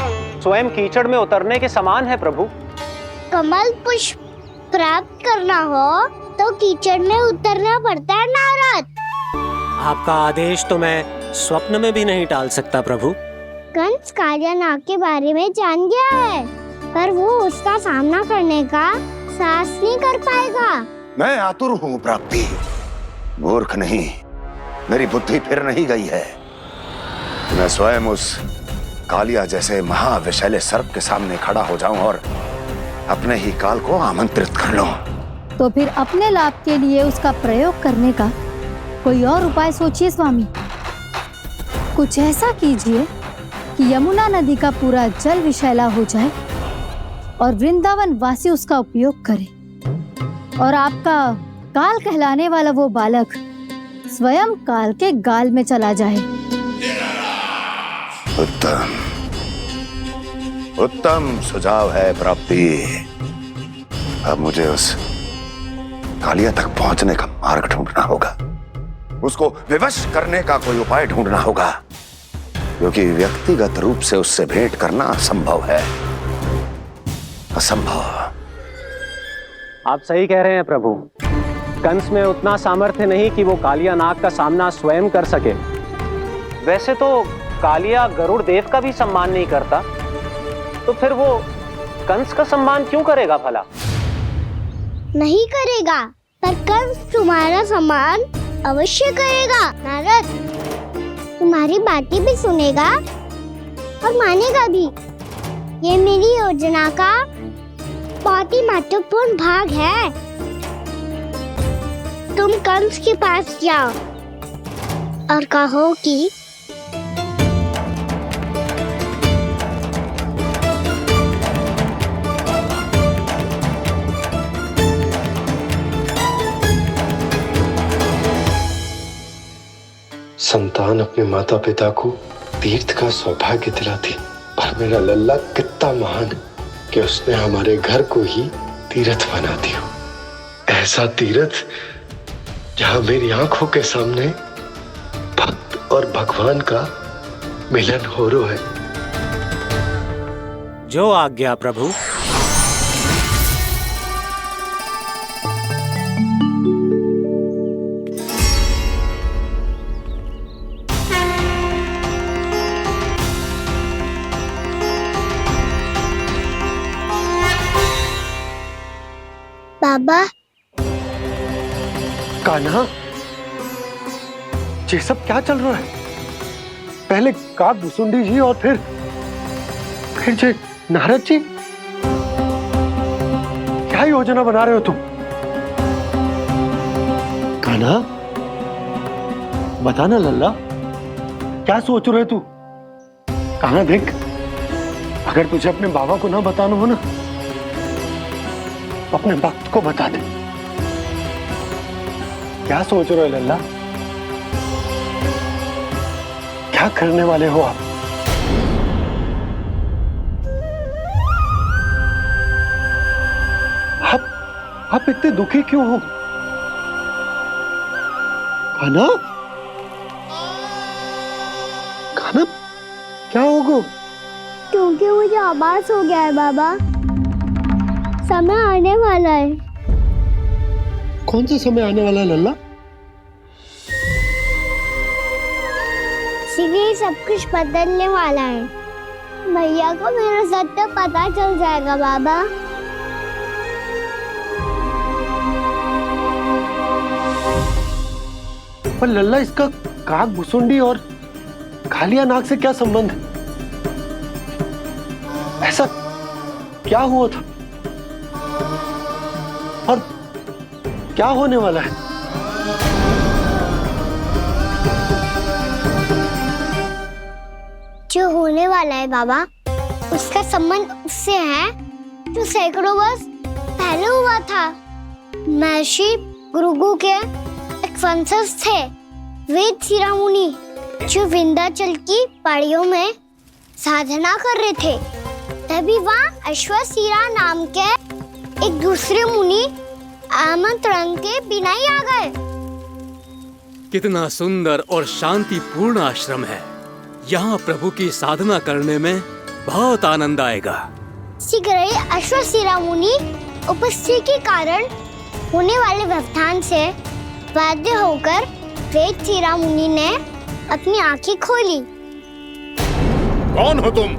स्वयं कीचड़ में उतरने के समान है प्रभु। कमल पुष्प प्राप्त करना हो तो कीचड़ में उतरना पड़ता है नारद। आपका आदेश तो मैं स्वप्न में भी नहीं टाल सकता प्रभु। कंस कालियानाग के बारे में जान गया है, पर वो उसका सामना करने का साहस नहीं कर पाएगा। मैं आतुर हूँ प्राप्ति, मूर्ख नहीं। मेरी बुद्धि फिर नहीं गई है। मैं स्वयं उस कालिया जैसे महाविषैले सर्प के सामने खड़ा हो जाऊं और अपने ही काल को आमंत्रित कर लूं। तो फिर अपने लाभ के लिए उसका प्रयोग करने का कोई और उपाय सोचिए स्वामी। कुछ ऐसा कीजिए कि यमुना नदी का पूरा जल विषैला हो जाए और वृंदावन वासी उसका उपयोग करे, और आपका काल कहलाने वाला वो बालक स्वयं काल के गाल में चला जाए। उत्तम उत्तम सुझाव है प्राप्ति। अब मुझे उस कालिया तक पहुंचने का मार्ग ढूंढना होगा। उसको विवश करने का कोई उपाय ढूंढना होगा, क्योंकि व्यक्तिगत रूप से उससे भेंट करना असंभव है। असंभव। आप सही कह रहे हैं प्रभु। कंस में उतना सामर्थ्य नहीं कि वो कालिया नाग का सामना स्वयं कर सके। वैसे तो कालिया गरुड़ देव का भी सम्मान नहीं करता, तो फिर वो कंस का सम्मान क्यों करेगा भला? नहीं करेगा, पर कंस तुम्हारा सम्मान अवश्य करेगा नारद। तुम्हारी बातें भी सुनेगा और मानेगा भी। ये मेरी योजना का बहुत ही महत्वपूर्ण भाग है। तुम कंस के पास जाओ और कहो कि संतान अपने माता पिता को तीर्थ का सौभाग्य दिलाती, और मेरा लल्ला कितना महान कि उसने हमारे घर को ही तीर्थ बना दिया। ऐसा तीर्थ जहां मेरी आंखों के सामने भक्त और भगवान का मिलन हो रहा है। जो आज्ञा प्रभु। बाबा। कान्हा, ये सब क्या चल रहा है? पहले काक भुसुंडी जी और फिर जे नारद जी। क्या योजना बना रहे हो तुम? कान्हा, बताना लल्ला, क्या सोच रहे तू? कान्हा देख, अगर तुझे अपने बाबा को ना बताना हो ना, अपने भक्त को बता दे। क्या सोच रहे हो लल्ला? क्या करने वाले हो आप? आप इतने दुखी क्यों हो? कान्हा, कान्हा, क्या होगा? क्योंकि मुझे आभास हो गया है बाबा, समय आने वाला है। कौन सा समय आने वाला है लल्ला? शीघ्र सब कुछ बदलने वाला है। भैया को मेरा सत्य पता चल जाएगा बाबा। पर लल्ला, इसका काक भुसुंडी और कालिया नाग से क्या संबंध है? ऐसा क्या हुआ था और क्या होने वाला है? जो होने वाला है बाबा, उसका संबंध उससे है जो सैकड़ों वर्ष पहले हुआ था। महर्षि भृगु के एक वंशज थे वेदशिरा मुनि, जो विंध्याचल की पहाड़ियों में साधना कर रहे थे। तभी वहाँ अश्वशिरा नाम के एक दूसरे मुनि आमंत्रण के बिना ही आ गए। कितना सुंदर और शांतिपूर्ण आश्रम है। यहाँ प्रभु की साधना करने में बहुत आनंद आएगा। शीघ्र ही अश्वशिरा मुनि उपस्थिति के कारण होने वाले व्यवधान से बाध्य होकर वेदशिरा मुनि ने अपनी आंखें खोली। कौन हो तुम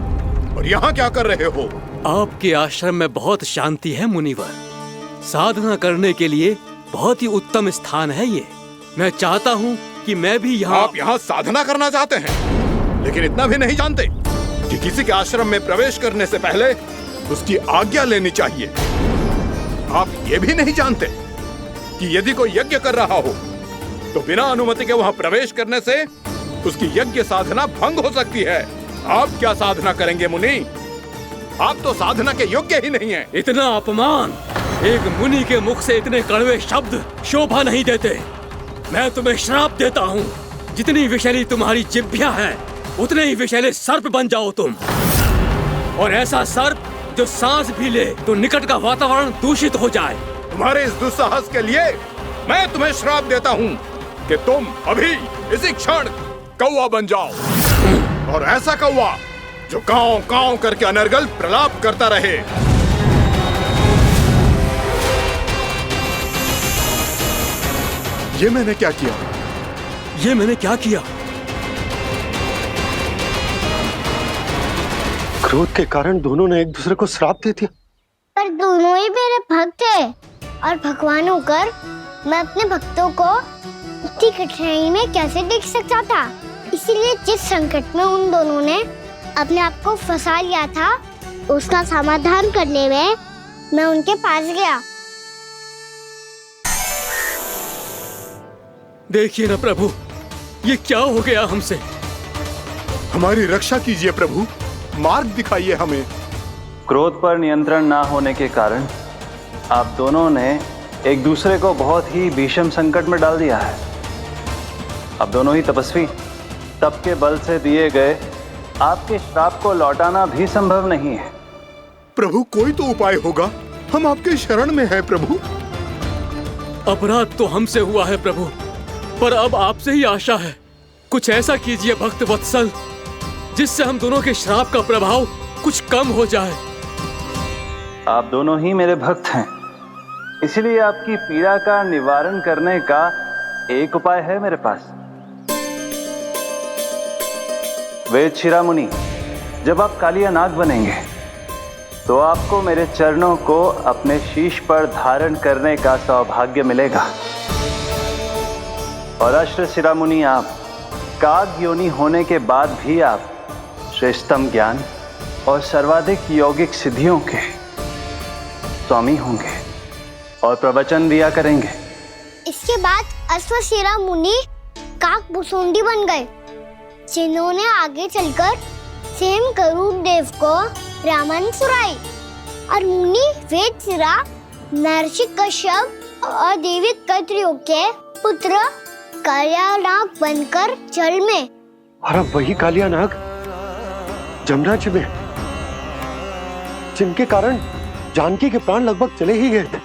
और यहाँ क्या कर रहे हो? आपके आश्रम में बहुत शांति है मुनिवर। साधना करने के लिए बहुत ही उत्तम स्थान है ये। मैं चाहता हूँ कि मैं भी यहाँ। आप यहाँ साधना करना चाहते हैं, लेकिन इतना भी नहीं जानते कि किसी के आश्रम में प्रवेश करने से पहले उसकी आज्ञा लेनी चाहिए। आप ये भी नहीं जानते कि यदि कोई यज्ञ कर रहा हो तो बिना अनुमति के वहाँ प्रवेश करने से उसकी यज्ञ साधना भंग हो सकती है। आप क्या साधना करेंगे मुनि? आप तो साधना के योग्य ही नहीं हैं। इतना अपमान! एक मुनि के मुख से इतने कड़वे शब्द शोभा नहीं देते। मैं तुम्हें श्राप देता हूँ, जितनी विषैली तुम्हारी जिह्वा है उतने ही विषैले सर्प बन जाओ तुम। और ऐसा सर्प जो सांस भी ले तो निकट का वातावरण दूषित हो जाए। तुम्हारे इस दुस्साहस के लिए मैं तुम्हें श्राप देता हूँ कि तुम अभी इसी क्षण कौवा बन जाओ, और ऐसा कौवा जो कांव कांव करके अनर्गल प्रलाप करता रहे। ये मैंने क्या किया? ये मैंने क्या किया? क्रोध के कारण दोनों ने एक दूसरे को श्राप दे दिया। पर दोनों ही मेरे भक्त थे, और भगवान होकर मैं अपने भक्तों को इतनी कठिनाई में कैसे देख सकता था। इसीलिए जिस संकट में उन दोनों ने अपने आप को फंसा लिया था, उसका समाधान करने में मैं उनके पास गया। देखिए ना प्रभु, ये क्या हो गया हमसे? हमारी रक्षा कीजिए प्रभु, मार्ग दिखाइए हमें। क्रोध पर नियंत्रण ना होने के कारण आप दोनों ने एक दूसरे को बहुत ही भीषण संकट में डाल दिया है। आप दोनों ही तपस्वी, तप के बल से दिए गए आपके श्राप को लौटाना भी संभव नहीं है। प्रभु कोई तो उपाय होगा, हम आपके शरण में हैं प्रभु। अपराध तो हमसे हुआ है प्रभु, पर अब आपसे ही आशा है। कुछ ऐसा कीजिए भक्त वत्सल, जिससे हम दोनों के श्राप का प्रभाव कुछ कम हो जाए। आप दोनों ही मेरे भक्त हैं, इसलिए आपकी पीड़ा का निवारण करने का एक उपाय है मेरे पास। वेदशिरा मुनि, जब आप कालिया नाग बनेंगे तो आपको मेरे चरणों को अपने शीश पर धारण करने का सौभाग्य मिलेगा। और अश्वशिरा मुनि, आप काग योनि होने के बाद भी आप श्रेष्ठतम ज्ञान और सर्वाधिक यौगिक सिद्धियों के स्वामी होंगे और प्रवचन दिया करेंगे। इसके बाद अश्वशिरा मुनि काक भुसुंडी बन गए, जिन्होंने आगे चलकर स्वयं गरुड़ देव को रामायण सुनाई। और मुनि वेदशिरा महर्षि कश्यप और देवी कैत्रियों के पुत्र कालिया नाग बनकर जल में। और अब वही कालिया नाग जमुना जी में, जिनके कारण जानकी के प्राण लगभग चले ही गए थे।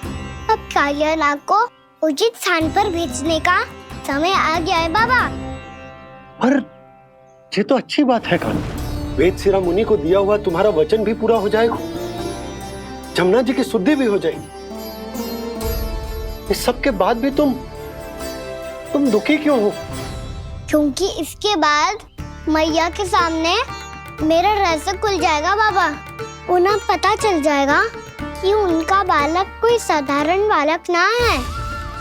अब कालिया नाग को उचित स्थान पर भेजने का समय आ गया है बाबा। पर ये तो अच्छी बात है कान, वेदशिरा मुनि को दिया हुआ तुम्हारा वचन भी पूरा हो जाएगा, जमुना जी की शुद्धि भी हो जाएगी। इस सब के बाद भी तुम दुखी क्यों हो? क्योंकि इसके बाद मैया के सामने मेरा रहस्य खुल जाएगा बाबा। उन्हें पता चल जाएगा कि उनका बालक कोई साधारण बालक ना है।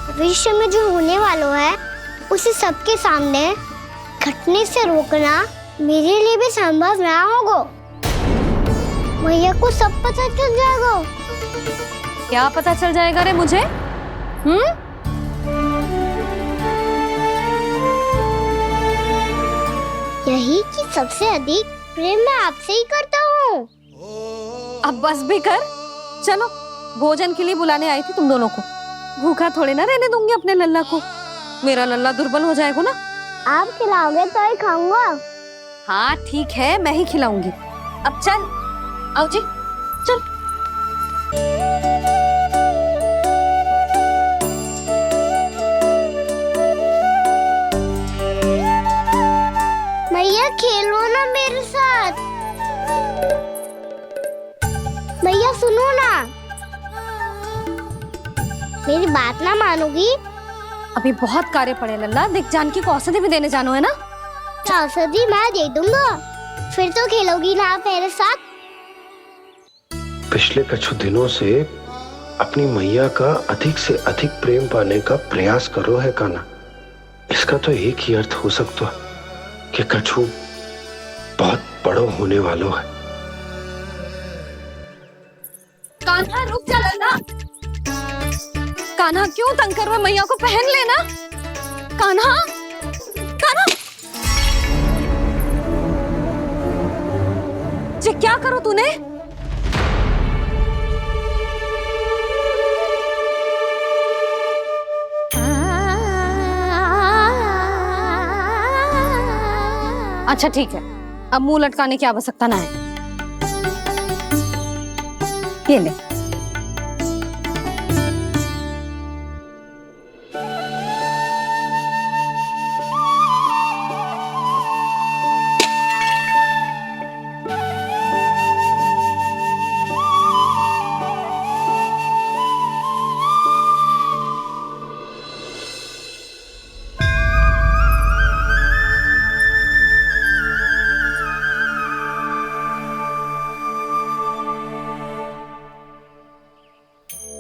भविष्य में जो होने वाला है उसे सबके सामने घटने से रोकना मेरे लिए भी संभव ना होगा। मैया को सब पता चल जाएगा। क्या पता चल जाएगा रे मुझे? यही कि सबसे अधिक प्रेम मैं आपसे ही करता हूँ। अब बस भी कर, चलो भोजन के लिए बुलाने आई थी तुम दोनों को। भूखा थोड़े ना रहने दूंगी अपने लल्ला को, मेरा लल्ला दुर्बल हो जाएगा ना। आप खिलाओगे तो ही खाऊंगा। हाँ ठीक है, मैं ही खिलाऊंगी। अब चल, आओ जी, चल। मैया खेलो ना मेरे साथ। मैया सुनो ना, मेरी बात ना मानोगी? अभी बहुत कार्य पड़े लल्ला, देख जानकी को औषधि भी देने जानो है ना। औषधि मैं दे दूंगा, फिर तो खेलोगी ना आप मेरे साथ। पिछले कुछ दिनों से अपनी मैया का अधिक से अधिक प्रेम पाने का प्रयास करो है कान्हा। इसका तो एक ही अर्थ हो सकता कि कछु बहुत बड़ो होने वालों है। कान्हा रुक जा लल्ला। कान्हा क्यों तंग कर रहा है? मैया को पहन लेना। कान्हा, कान्हा, ये क्या करो तूने? अच्छा ठीक है, अब मुंह लटकाने की आवश्यकता ना है। ये ले।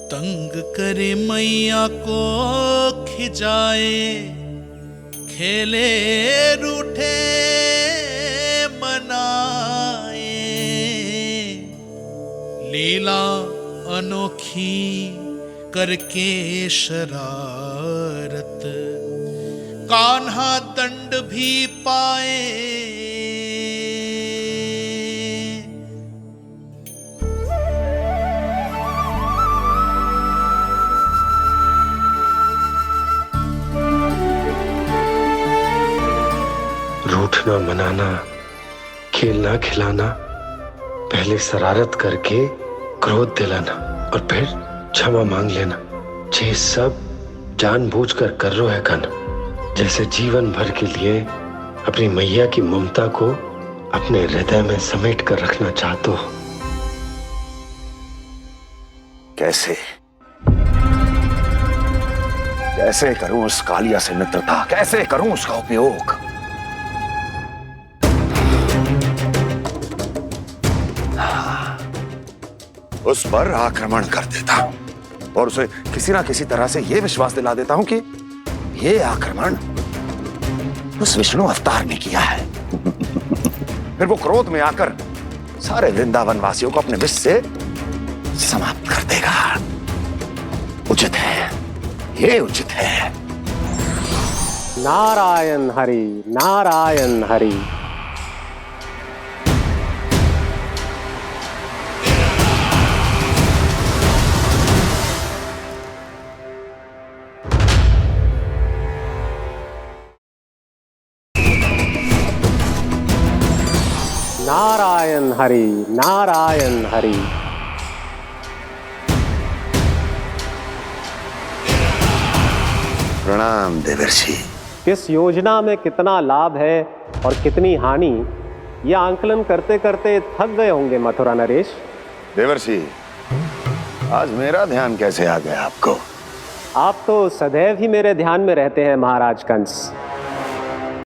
तंग करे मैया को खिजाए, खेले रूठे मनाए, लीला अनोखी करके शरारत, कान्हा दंड भी पाए। रूठना मनाना, खेलना खिलाना, पहले शरारत करके क्रोध दिलाना और फिर क्षमा मांग लेना, ये सब जानबूझकर कर रहे है कान्हा। जैसे जीवन भर के लिए अपनी मैया की ममता को अपने हृदय में समेट कर रखना चाहते हो। कैसे कैसे करूं उस कालिया से मित्रता, कैसे करूं उसका उपयोग? उस पर आक्रमण कर देता हूं और उसे किसी ना किसी तरह से यह विश्वास दिला देता हूं कि यह आक्रमण उस विष्णु अवतार ने किया है। फिर वो क्रोध में आकर सारे वृंदावन वासियों को अपने विष से समाप्त कर देगा। उचित है, ये उचित है। नारायण हरि, नारायण हरि। नारायण हरि, नारायण हरि। प्रणाम देवर्षि। किस योजना में कितना लाभ है और कितनी हानि, यह आंकलन करते करते थक गए होंगे मथुरा नरेश। देवर्षि, आज मेरा ध्यान कैसे आ गया आपको? आप तो सदैव ही मेरे ध्यान में रहते हैं महाराज कंस।